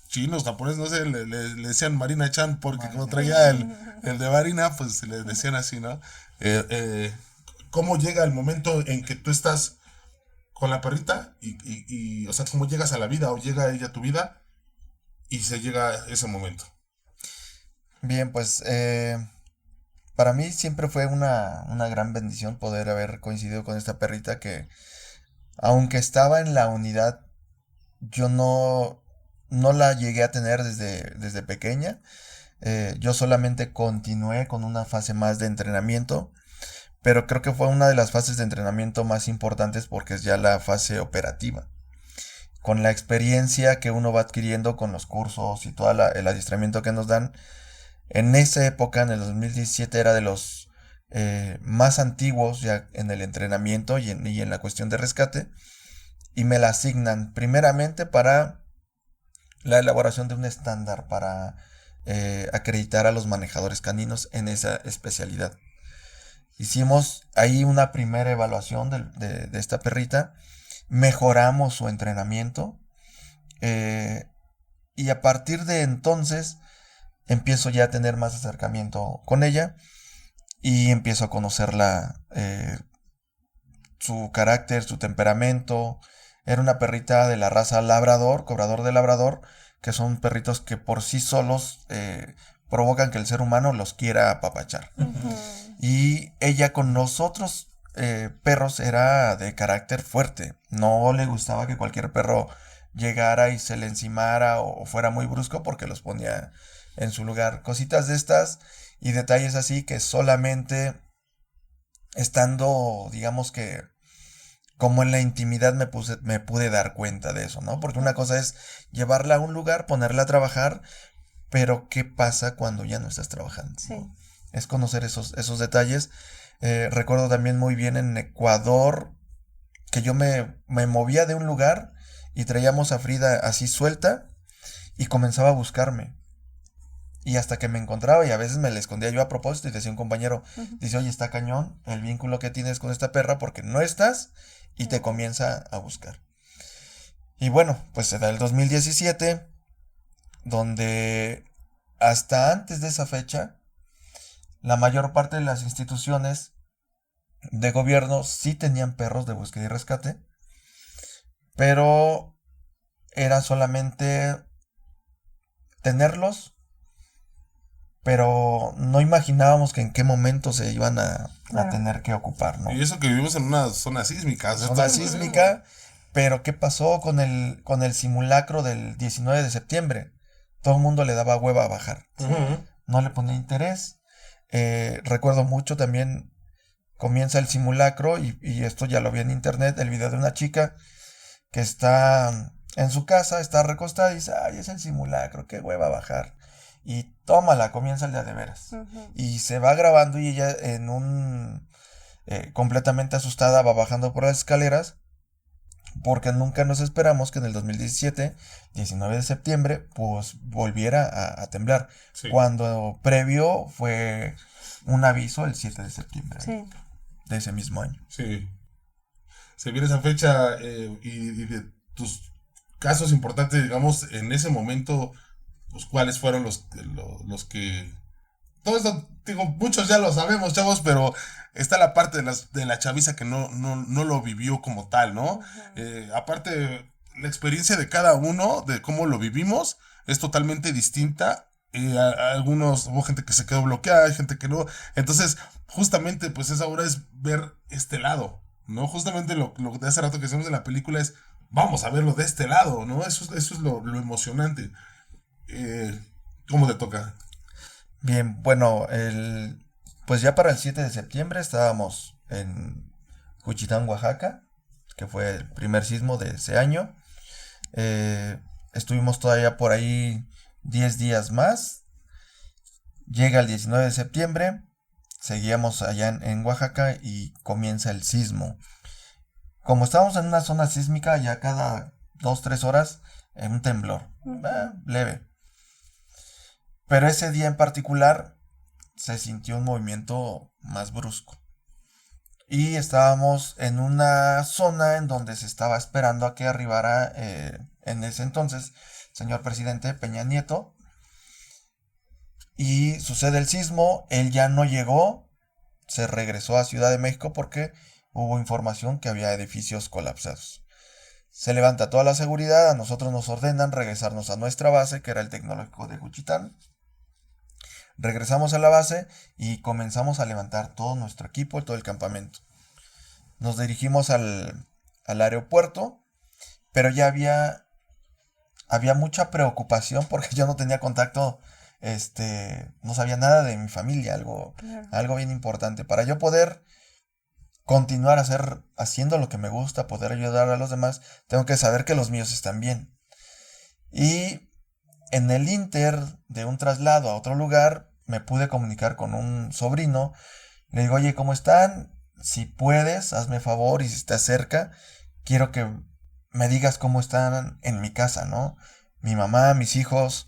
S2: chinos, japoneses, no sé, le decían Marina Chan, porque como traía el de Marina, pues le decían así, ¿no? ¿Cómo llega el momento en que tú estás con la perrita y o sea, cómo llegas a la vida o llega ella a tu vida y se llega a ese momento?
S4: Bien, pues para mí siempre fue una gran bendición poder haber coincidido con esta perrita que, aunque estaba en la unidad, yo no la llegué a tener desde pequeña. Yo solamente continué con una fase más de entrenamiento, pero creo que fue una de las fases de entrenamiento más importantes porque es ya la fase operativa. Con la experiencia que uno va adquiriendo con los cursos y todo el adiestramiento que nos dan, en esa época, en el 2017, era de los más antiguos ya en el entrenamiento y en la cuestión de rescate, y me la asignan primeramente para la elaboración de un estándar para acreditar a los manejadores caninos en esa especialidad. Hicimos ahí una primera evaluación de esta perrita, mejoramos su entrenamiento, y a partir de entonces empiezo ya a tener más acercamiento con ella y empiezo a conocerla, su carácter, su temperamento. Era una perrita de la raza labrador, cobrador de labrador, que son perritos que por sí solos provocan que el ser humano los quiera apapachar. Y ella con nosotros perros era de carácter fuerte. No le gustaba que cualquier perro llegara y se le encimara o fuera muy brusco porque los ponía en su lugar. Cositas de estas y detalles así que solamente estando, digamos que como en la intimidad me pude dar cuenta de eso, ¿no? Porque una cosa es llevarla a un lugar, ponerla a trabajar, pero ¿qué pasa cuando ya no estás trabajando?
S3: Sí.
S4: ¿No? Es conocer esos detalles. Recuerdo también muy bien en Ecuador que yo me movía de un lugar y traíamos a Frida así suelta y comenzaba a buscarme. Y hasta que me encontraba, y a veces me la escondía yo a propósito, y decía un compañero, dice, oye, está cañón el vínculo que tienes con esta perra porque no estás y te comienza a buscar. Y bueno, pues se da el 2017, donde hasta antes de esa fecha, la mayor parte de las instituciones de gobierno sí tenían perros de búsqueda y rescate, pero era solamente tenerlos, pero no imaginábamos que en qué momento se iban a tener que ocupar, ¿no?
S2: Y eso que vivimos en una zona sísmica.
S4: Zona sísmica, pero ¿qué pasó con el simulacro del 19 de septiembre? Todo el mundo le daba hueva a bajar. No le ponía interés. Recuerdo mucho también, comienza el simulacro, y esto ya lo vi en internet, el video de una chica que está en su casa, está recostada y dice, ay, es el simulacro, qué hueva bajar. Y tómala, comienza el día de veras. Y se va grabando y ella completamente asustada va bajando por las escaleras, porque nunca nos esperamos que en el 2017, 19 de septiembre, pues volviera a temblar. Sí. Cuando previo fue un aviso el 7 de septiembre, sí, de ese mismo año.
S2: Sí. Se viene esa fecha y de tus casos importantes, digamos, en ese momento, pues cuáles fueron los que... Todo esto, digo, muchos ya lo sabemos, chavos, pero está la parte de la chaviza que no lo vivió como tal, ¿no? Aparte, la experiencia de cada uno, de cómo lo vivimos, es totalmente distinta. Algunos, hubo gente que se quedó bloqueada, hay gente que no. Entonces, justamente, pues esa hora es ver este lado, ¿no? Justamente lo de hace rato que hicimos en la película es, vamos a verlo de este lado, ¿no? Eso es lo emocionante. ¿Cómo te toca?
S4: Bien, bueno, pues ya para el 7 de septiembre estábamos en Juchitán, Oaxaca, que fue el primer sismo de ese año. Estuvimos todavía por ahí 10 días más. Llega el 19 de septiembre, seguíamos allá en Oaxaca y comienza el sismo. como estábamos en una zona sísmica, ya cada 2-3 horas, un temblor, leve. Pero ese día en particular se sintió un movimiento más brusco. Y estábamos en una zona en donde se estaba esperando a que arribara en ese entonces señor presidente Peña Nieto. Y sucede el sismo, él ya no llegó, se regresó a Ciudad de México porque hubo información que había edificios colapsados. Se levanta toda la seguridad, a nosotros nos ordenan regresarnos a nuestra base, que era el Tecnológico de Juchitán. Regresamos a la base y comenzamos a levantar todo nuestro equipo, todo el campamento. Nos dirigimos al aeropuerto, pero ya había mucha preocupación porque yo no tenía contacto, no sabía nada de mi familia, algo bien importante. Para yo poder continuar haciendo lo que me gusta, poder ayudar a los demás, tengo que saber que los míos están bien. Y en el inter de un traslado a otro lugar, me pude comunicar con un sobrino. Le digo, oye, ¿cómo están? Si puedes, hazme favor, y si te acerca, quiero que me digas cómo están en mi casa, ¿no? Mi mamá, mis hijos,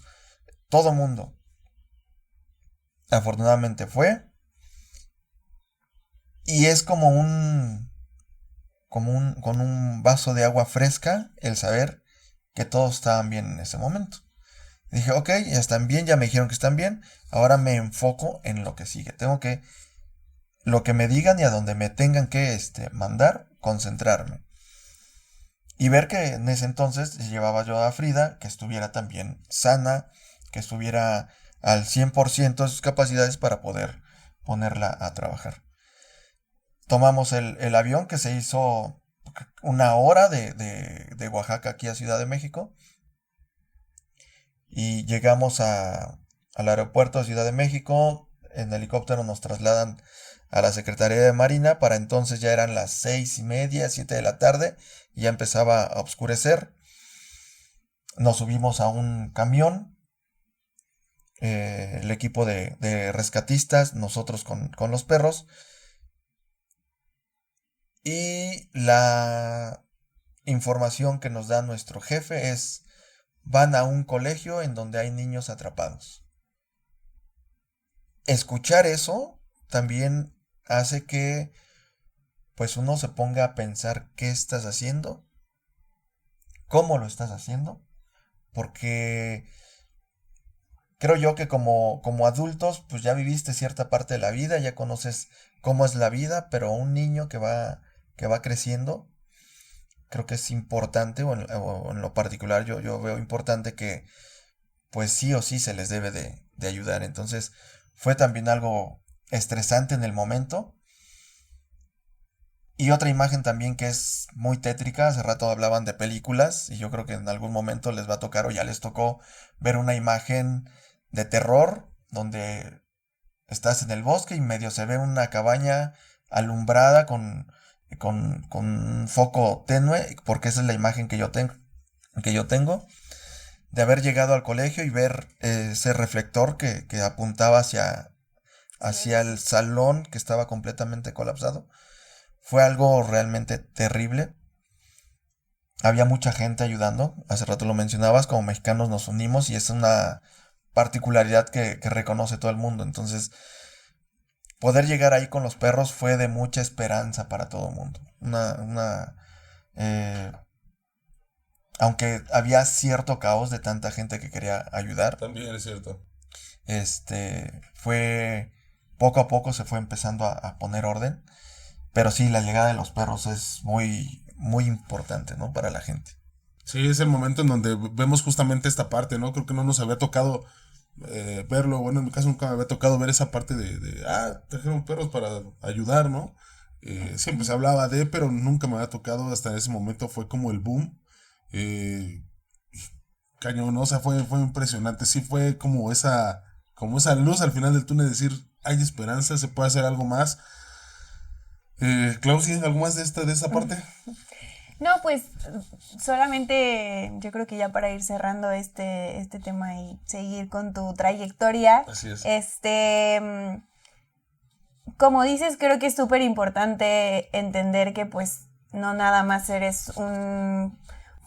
S4: todo mundo. Afortunadamente fue. Y es como con un vaso de agua fresca el saber que todos estaban bien en ese momento. Dije, ok, ya están bien, ya me dijeron que están bien, ahora me enfoco en lo que sigue. Tengo que, lo que me digan y a donde me tengan que mandar, concentrarme. Y ver que en ese entonces llevaba yo a Frida, que estuviera también sana, que estuviera al 100% de sus capacidades para poder ponerla a trabajar. Tomamos el avión que se hizo 1 hora de Oaxaca aquí a Ciudad de México. Y llegamos al aeropuerto de Ciudad de México. En helicóptero nos trasladan a la Secretaría de Marina. Para entonces ya eran las 6:30, 7 de la tarde. Y ya empezaba a oscurecer. Nos subimos a un camión. El equipo de rescatistas, nosotros con los perros. Y la información que nos da nuestro jefe es: van a un colegio en donde hay niños atrapados. Escuchar eso también hace que pues uno se ponga a pensar qué estás haciendo, cómo lo estás haciendo, porque creo yo que como adultos pues ya viviste cierta parte de la vida, ya conoces cómo es la vida, pero un niño que va creciendo, creo que es importante, o en lo particular yo veo importante que pues sí o sí se les debe de ayudar. Entonces fue también algo estresante en el momento. Y otra imagen también que es muy tétrica, hace rato hablaban de películas, y yo creo que en algún momento les va a tocar o ya les tocó ver una imagen de terror donde estás en el bosque y medio se ve una cabaña alumbrada con un foco tenue, porque esa es la imagen que yo tengo de haber llegado al colegio y ver ese reflector que apuntaba hacia el salón que estaba completamente colapsado. Fue algo realmente terrible. Había mucha gente ayudando, hace rato lo mencionabas, como mexicanos nos unimos y es una particularidad que reconoce todo el mundo. Entonces, poder llegar ahí con los perros fue de mucha esperanza para todo el mundo. Aunque había cierto caos de tanta gente que quería ayudar.
S2: También es cierto.
S4: Fue poco a poco se fue empezando a poner orden. Pero sí, la llegada de los perros es muy, muy importante, ¿no? Para la gente.
S2: Sí, es el momento en donde vemos justamente esta parte, ¿no? Creo que no nos había tocado verlo. Bueno, en mi caso nunca me había tocado ver esa parte trajeron perros para ayudar, ¿no? Siempre se hablaba pero nunca me había tocado. Hasta ese momento fue como el boom. Cañón, ¿no? O sea, fue impresionante. Sí fue como esa luz al final del túnel, decir, hay esperanza, se puede hacer algo más. Klaus, ¿algo más de esta parte?
S3: No, pues solamente yo creo que ya para ir cerrando este tema y seguir con tu trayectoria.
S2: Así es.
S3: Como dices, creo que es súper importante entender que pues no nada más eres un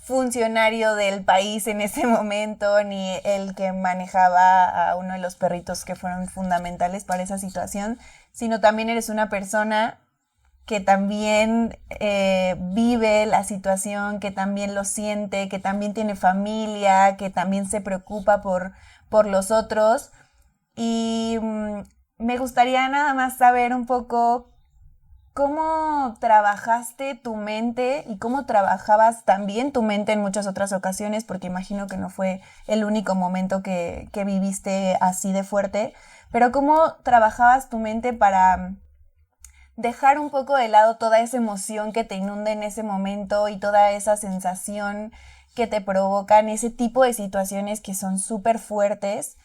S3: funcionario del país en ese momento, ni el que manejaba a uno de los perritos que fueron fundamentales para esa situación, sino también eres una persona que también vive la situación, que también lo siente, que también tiene familia, que también se preocupa por los otros. Y me gustaría nada más saber un poco cómo trabajaste tu mente y cómo trabajabas también tu mente en muchas otras ocasiones, porque imagino que no fue el único momento que viviste así de fuerte, pero cómo trabajabas tu mente para dejar un poco de lado toda esa emoción que te inunda en ese momento y toda esa sensación que te provocan ese tipo de situaciones que son súper fuertes,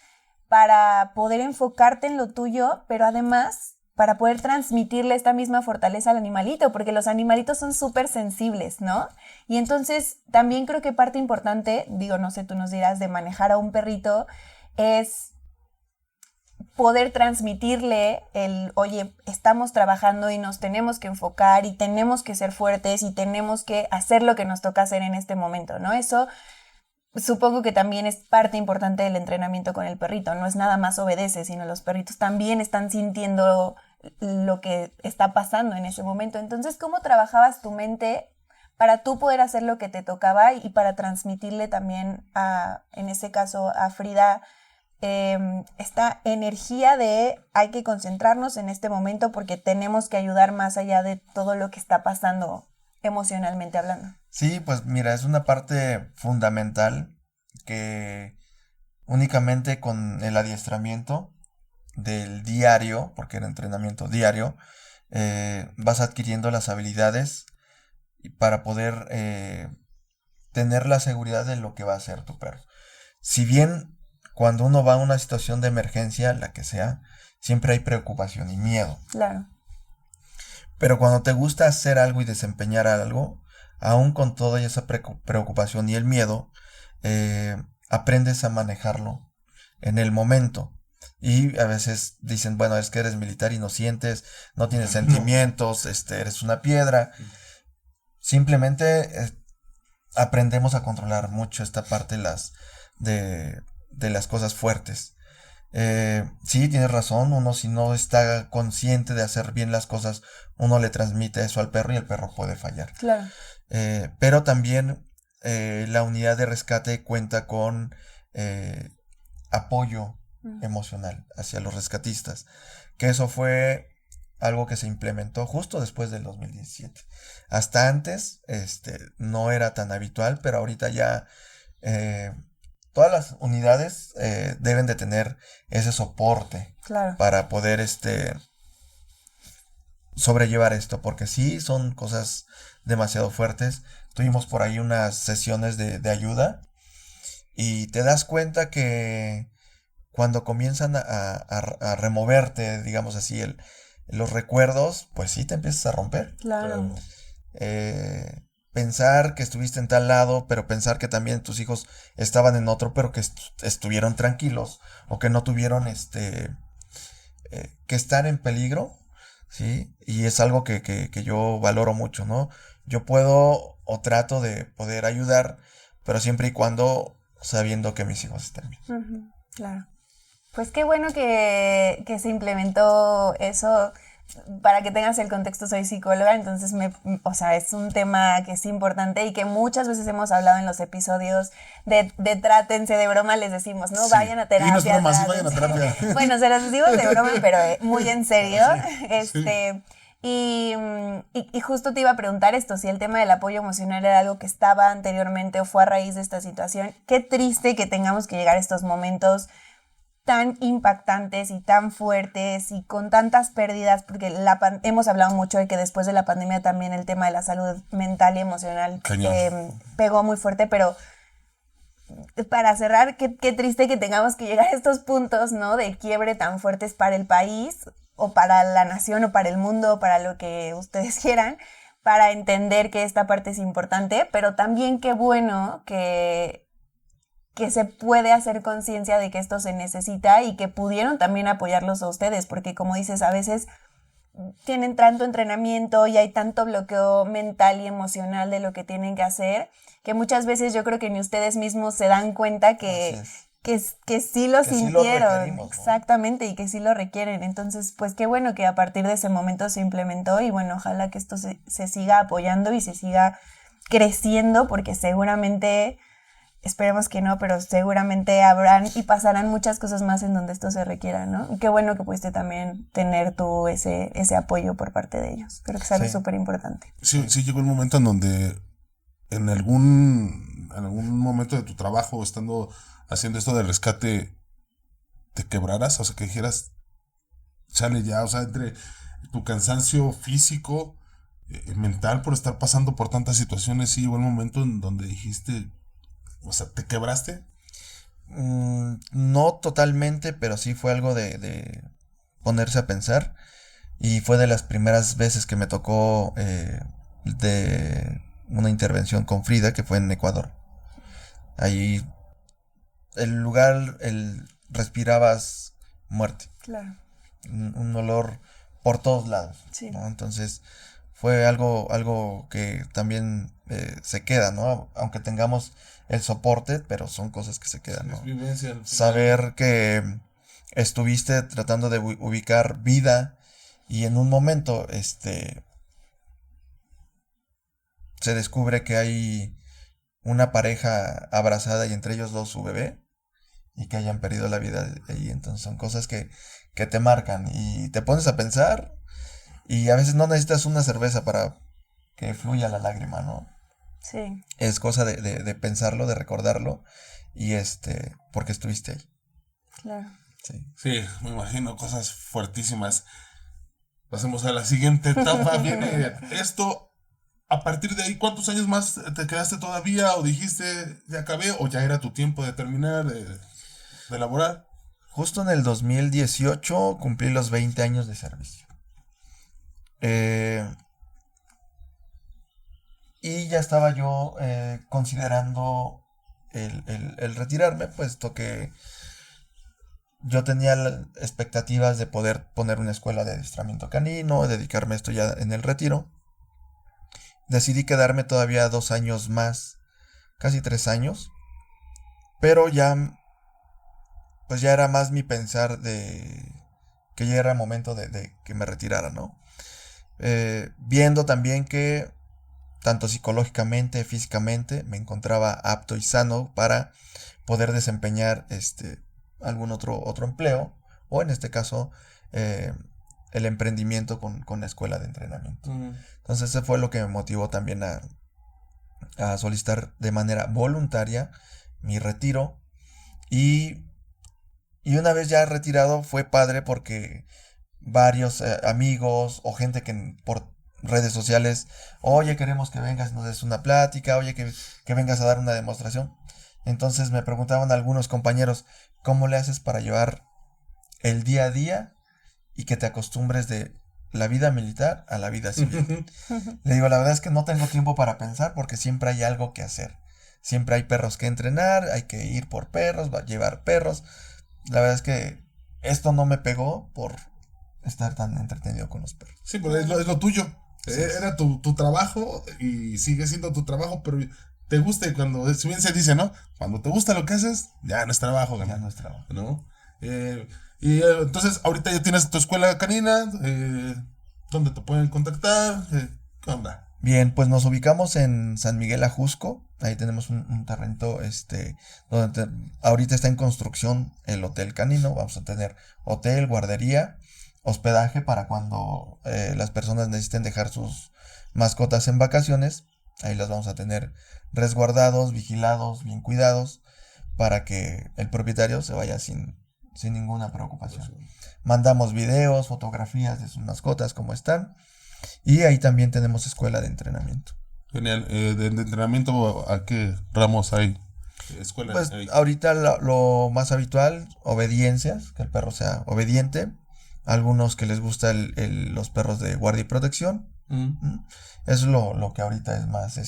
S3: para poder enfocarte en lo tuyo, pero además para poder transmitirle esta misma fortaleza al animalito, porque los animalitos son súper sensibles, ¿no? Y entonces también creo que parte importante, digo, no sé, tú nos dirás, de manejar a un perrito, es poder transmitirle oye, estamos trabajando y nos tenemos que enfocar y tenemos que ser fuertes y tenemos que hacer lo que nos toca hacer en este momento, ¿no? Eso supongo que también es parte importante del entrenamiento con el perrito. No es nada más obedece, sino los perritos también están sintiendo lo que está pasando en ese momento. Entonces, ¿cómo trabajabas tu mente para tú poder hacer lo que te tocaba y para transmitirle también, en ese caso, a Frida, esta energía de hay que concentrarnos en este momento porque tenemos que ayudar más allá de todo lo que está pasando emocionalmente hablando?
S4: Sí, pues mira, es una parte fundamental que únicamente con el adiestramiento del diario, porque era entrenamiento diario, vas adquiriendo las habilidades para poder tener la seguridad de lo que va a hacer tu perro. Si bien cuando uno va a una situación de emergencia, la que sea, siempre hay preocupación y miedo.
S3: Claro.
S4: Pero cuando te gusta hacer algo y desempeñar algo, aún con toda esa preocupación y el miedo, aprendes a manejarlo en el momento. Y a veces dicen, bueno, es que eres militar y no sientes, no tienes sentimientos, eres una piedra. Simplemente aprendemos a controlar mucho esta parte de las cosas fuertes. Sí, tienes razón, uno si no está consciente de hacer bien las cosas, uno le transmite eso al perro y el perro puede fallar.
S3: Claro.
S4: Pero también la unidad de rescate cuenta con apoyo emocional hacia los rescatistas, que eso fue algo que se implementó justo después del 2017. Hasta antes no era tan habitual, pero ahorita ya todas las unidades deben de tener ese soporte.
S3: Claro.
S4: Para poder sobrellevar esto, porque sí son cosas demasiado fuertes. Tuvimos por ahí unas sesiones de ayuda y te das cuenta que cuando comienzan a removerte, digamos así, los recuerdos, pues sí te empiezas a romper.
S3: Claro.
S4: Pensar que estuviste en tal lado, pero pensar que también tus hijos estaban en otro, pero que estuvieron tranquilos o que no tuvieron que estar en peligro, ¿sí? Y es algo que yo valoro mucho, ¿no? Yo puedo o trato de poder ayudar, pero siempre y cuando sabiendo que mis hijos estén bien.
S3: Uh-huh, claro. Pues qué bueno que se implementó eso. Para que tengas el contexto, soy psicóloga, entonces es un tema que es importante y que muchas veces hemos hablado en los episodios de trátense de broma, les decimos, ¿no? Sí. Vayan a terapia.
S2: Y no es broma, sí, vayan a terapia.
S3: Bueno, se los decimos de broma, pero muy en serio.
S2: Sí.
S3: Y justo te iba a preguntar esto, si el tema del apoyo emocional era algo que estaba anteriormente o fue a raíz de esta situación. Qué triste que tengamos que llegar a estos momentos tan impactantes y tan fuertes y con tantas pérdidas, porque hemos hablado mucho de que después de la pandemia también el tema de la salud mental y emocional pegó muy fuerte, pero para cerrar, qué triste que tengamos que llegar a estos puntos, ¿no? De quiebre tan fuertes para el país o para la nación o para el mundo o para lo que ustedes quieran, para entender que esta parte es importante, pero también qué bueno que se puede hacer conciencia de que esto se necesita y que pudieron también apoyarlos a ustedes, porque como dices, a veces tienen tanto entrenamiento y hay tanto bloqueo mental y emocional de lo que tienen que hacer, que muchas veces yo creo que ni ustedes mismos se dan cuenta que sí lo sintieron, ¿no? Exactamente, y que sí lo requieren. Entonces, pues qué bueno que a partir de ese momento se implementó y bueno, ojalá que esto se siga apoyando y se siga creciendo, porque seguramente, esperemos que no, pero seguramente habrán y pasarán muchas cosas más en donde esto se requiera, ¿no? Y qué bueno que pudiste también tener tú ese apoyo por parte de ellos. Creo que es algo súper importante.
S2: Sí, llegó el momento en donde en algún momento de tu trabajo, estando haciendo esto del rescate, te quebraras, o sea, que dijeras, chale ya, o sea, entre tu cansancio físico, mental por estar pasando por tantas situaciones, sí llegó el momento en donde dijiste, o sea, ¿te quebraste?
S4: No totalmente, pero sí fue algo de ponerse a pensar, y fue de las primeras veces que me tocó de una intervención con Frida, que fue en Ecuador. Ahí respirabas muerte.
S3: Claro.
S4: Un olor por todos lados.
S3: Sí.
S4: ¿No? Entonces fue algo que también se queda, ¿no? Aunque tengamos el soporte, pero son cosas que se quedan, ¿no? Saber que estuviste tratando de ubicar vida y en un momento se descubre que hay una pareja abrazada y entre ellos dos su bebé, y que hayan perdido la vida ahí. Entonces son cosas que te marcan y te pones a pensar, y a veces no necesitas una cerveza para que fluya la lágrima, ¿no?
S3: Sí.
S4: Es cosa de pensarlo, de recordarlo, y porque estuviste ahí.
S3: Claro.
S2: Sí, me imagino cosas fuertísimas. Pasemos a la siguiente etapa. Viene esto. A partir de ahí, ¿cuántos años más te quedaste todavía? ¿O dijiste, ya acabé? ¿O ya era tu tiempo de terminar, de elaborar?
S4: Justo en el 2018 cumplí los 20 años de servicio. Y ya estaba yo considerando el retirarme, puesto que yo tenía expectativas de poder poner una escuela de adiestramiento canino, dedicarme a esto ya en el retiro. Decidí quedarme todavía 2 años más, casi 3 años, pero pues ya era más mi pensar de que ya era momento de que me retirara, ¿no? Viendo también que tanto psicológicamente, físicamente, me encontraba apto y sano para poder desempeñar algún otro empleo, o en este caso el emprendimiento con la escuela de entrenamiento. Entonces ese fue lo que me motivó también a solicitar de manera voluntaria mi retiro, y una vez ya retirado fue padre porque varios amigos o gente que por redes sociales, oye, queremos que vengas, nos des una plática, oye, que vengas a dar una demostración. Entonces me preguntaban algunos compañeros, ¿cómo le haces para llevar el día a día y que te acostumbres de la vida militar a la vida civil? Le digo, la verdad es que no tengo tiempo para pensar porque siempre hay algo que hacer. Siempre hay perros que entrenar, hay que ir por perros, llevar perros. La verdad es que esto no me pegó por estar tan entretenido con los perros.
S2: Sí, pues es lo tuyo.
S4: Sí.
S2: Era tu trabajo y sigue siendo tu trabajo, pero te gusta, y cuando, si bien se dice, ¿no? Cuando te gusta lo que haces, ya no es trabajo,
S4: Ya no es trabajo.
S2: ¿no? Entonces, ahorita ya tienes tu escuela canina, ¿dónde te pueden contactar? ¿Qué onda?
S4: Bien, pues nos ubicamos en San Miguel Ajusco. Ahí tenemos un terreno donde ahorita está en construcción el hotel canino. Vamos a tener hotel, guardería, hospedaje para cuando las personas necesiten dejar sus mascotas en vacaciones. Ahí las vamos a tener resguardados, vigilados, bien cuidados, para que el propietario se vaya sin ninguna preocupación. Mandamos videos, fotografías de sus mascotas, cómo están. Y ahí también tenemos escuela de entrenamiento.
S2: Genial. De entrenamiento, ¿a qué ramos hay? Escuela.
S4: Pues
S2: hay.
S4: ahorita lo más habitual, obediencias, que el perro sea obediente. Algunos que les gusta los perros de guardia y protección. Eso es lo que ahorita es más,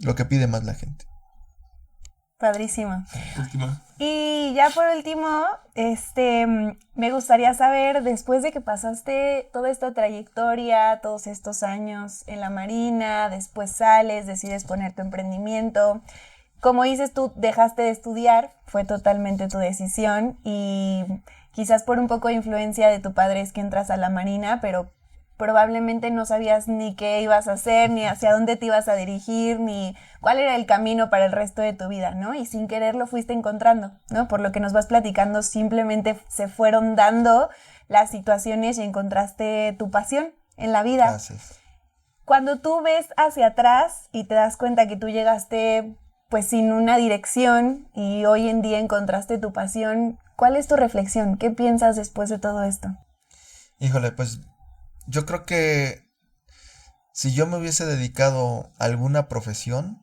S4: lo que pide más la gente.
S3: Padrísimo.
S2: Última.
S3: Y ya por último, me gustaría saber, después de que pasaste toda esta trayectoria, todos estos años en la Marina, después sales, decides poner tu emprendimiento. Como dices tú, dejaste de estudiar, fue totalmente tu decisión y quizás por un poco de influencia de tu padre es que entras a la Marina, pero probablemente no sabías ni qué ibas a hacer, ni hacia dónde te ibas a dirigir, ni cuál era el camino para el resto de tu vida, ¿no? Y sin querer lo fuiste encontrando, ¿no? Por lo que nos vas platicando, simplemente se fueron dando las situaciones y encontraste tu pasión en la vida.
S4: Gracias.
S3: Cuando tú ves hacia atrás y te das cuenta que tú llegaste pues sin una dirección y hoy en día encontraste tu pasión, ¿cuál es tu reflexión? ¿Qué piensas después de todo esto?
S4: Híjole, pues yo creo que si yo me hubiese dedicado a alguna profesión,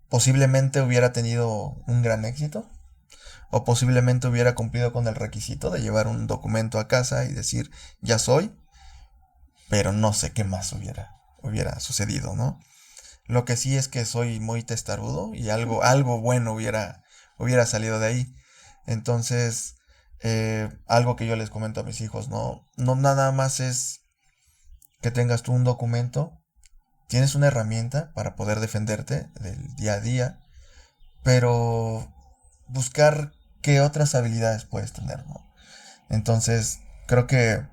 S4: posiblemente hubiera tenido un gran éxito, o posiblemente hubiera cumplido con el requisito de llevar un documento a casa y decir, ya soy, pero no sé qué más hubiera sucedido, ¿no? Lo que sí es que soy muy testarudo y algo bueno hubiera salido de ahí. Entonces, algo que yo les comento a mis hijos, no nada más es que tengas tú un documento, tienes una herramienta para poder defenderte del día a día, pero buscar qué otras habilidades puedes tener, ¿no? Entonces, creo que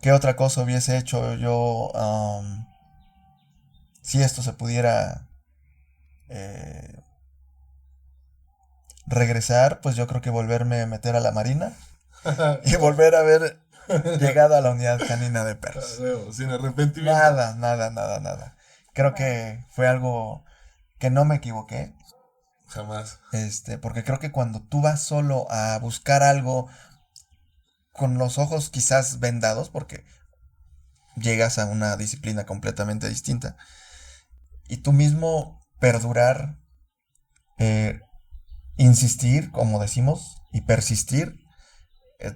S4: qué otra cosa hubiese hecho yo si esto se pudiera regresar, pues yo creo que volverme a meter a la Marina y volver a haber llegado a la unidad canina de perros.
S2: Sin arrepentimiento.
S4: Nada. Creo que fue algo que no me equivoqué.
S2: Jamás.
S4: Porque creo que cuando tú vas solo a buscar algo con los ojos quizás vendados, porque llegas a una disciplina completamente distinta, y tú mismo perdurar, insistir, como decimos, y persistir,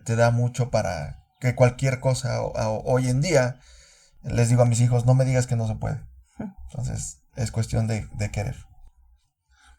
S4: te da mucho para que cualquier cosa hoy en día, les digo a mis hijos, no me digas que no se puede. Entonces, es cuestión de querer.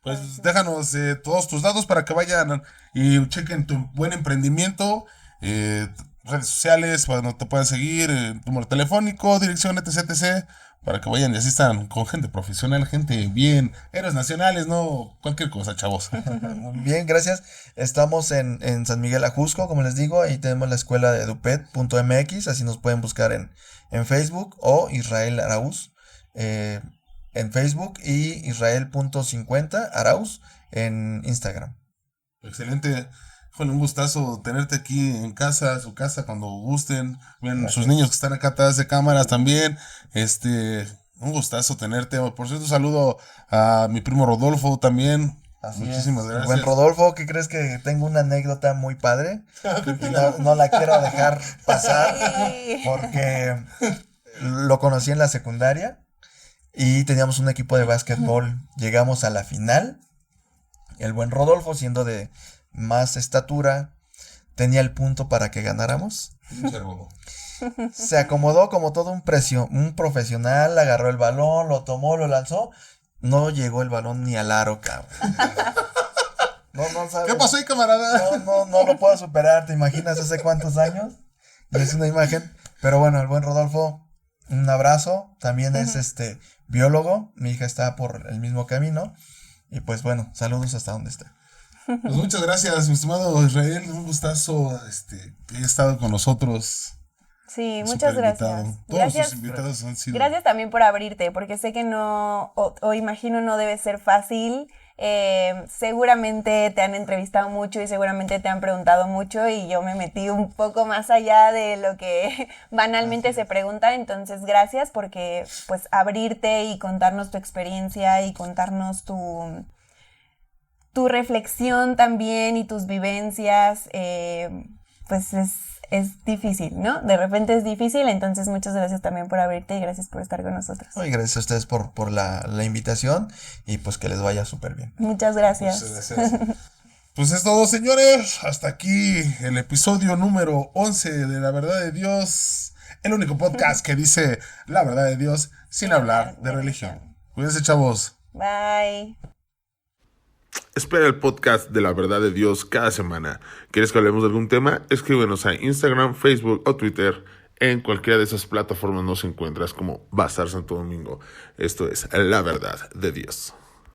S2: Pues déjanos todos tus datos para que vayan y chequen tu buen emprendimiento, redes sociales, para donde te puedan seguir, número telefónico, dirección, etc. Para que vayan y asistan con gente profesional, gente bien, héroes nacionales, no cualquier cosa, chavos.
S4: Muy bien, gracias. Estamos en San Miguel Ajusco, como les digo, ahí tenemos la escuela de edupet.mx, así nos pueden buscar en Facebook, o Israel Arauz en Facebook, y Israel.50 Arauz en Instagram.
S2: Excelente. Híjole, un gustazo tenerte aquí en casa, su casa, cuando gusten. Ven
S4: Gracias.
S2: sus niños que están acá atrás de cámaras también. Un gustazo tenerte. Por cierto, un saludo a mi primo Rodolfo también.
S4: Así
S2: Muchísimas
S4: es.
S2: gracias.
S4: Buen Rodolfo, ¿qué crees? Que tengo una anécdota muy padre. No la quiero dejar pasar
S3: Sí.
S4: porque lo conocí en la secundaria y teníamos un equipo de básquetbol. Llegamos a la final. El buen Rodolfo, siendo de más estatura, tenía el punto para que ganáramos. Se acomodó como todo un profesional, agarró el balón, lo tomó, lo lanzó. No llegó el balón ni al aro, cabrón. No sabes.
S2: ¿Qué pasó ahí, camarada?
S4: No lo puedo superar, ¿te imaginas hace cuántos años? Y es una imagen. Pero bueno, el buen Rodolfo, un abrazo. También es biólogo. Mi hija está por el mismo camino. Y pues bueno, saludos hasta donde está.
S2: Pues muchas gracias, mi estimado Israel. Un gustazo que haya estado con nosotros.
S3: Sí, muchas gracias.
S2: Todos
S3: Gracias.
S2: los invitados han sido.
S3: Gracias también por abrirte, porque sé que no, o imagino no debe ser fácil. Seguramente te han entrevistado mucho y seguramente te han preguntado mucho y yo me metí un poco más allá de lo que banalmente se pregunta. Entonces, gracias porque pues abrirte y contarnos tu experiencia y contarnos tu reflexión también y tus vivencias, pues es difícil, ¿no? De repente es difícil, entonces muchas gracias también por abrirte y gracias por estar con nosotros.
S4: Y gracias a ustedes por la invitación y pues que les vaya súper bien.
S3: Muchas gracias.
S2: Muchas gracias. Pues es todo, señores. Hasta aquí el episodio número 11 de La Verdad de Dios. El único podcast que dice la verdad de Dios sin hablar de religión. Cuídense, chavos.
S3: Bye.
S1: Espera el podcast de la verdad de Dios cada semana. ¿Quieres que hablemos de algún tema? Escríbenos a Instagram, Facebook o Twitter. En cualquiera de esas plataformas nos encuentras como Bazar Santo Domingo. Esto es la verdad de Dios.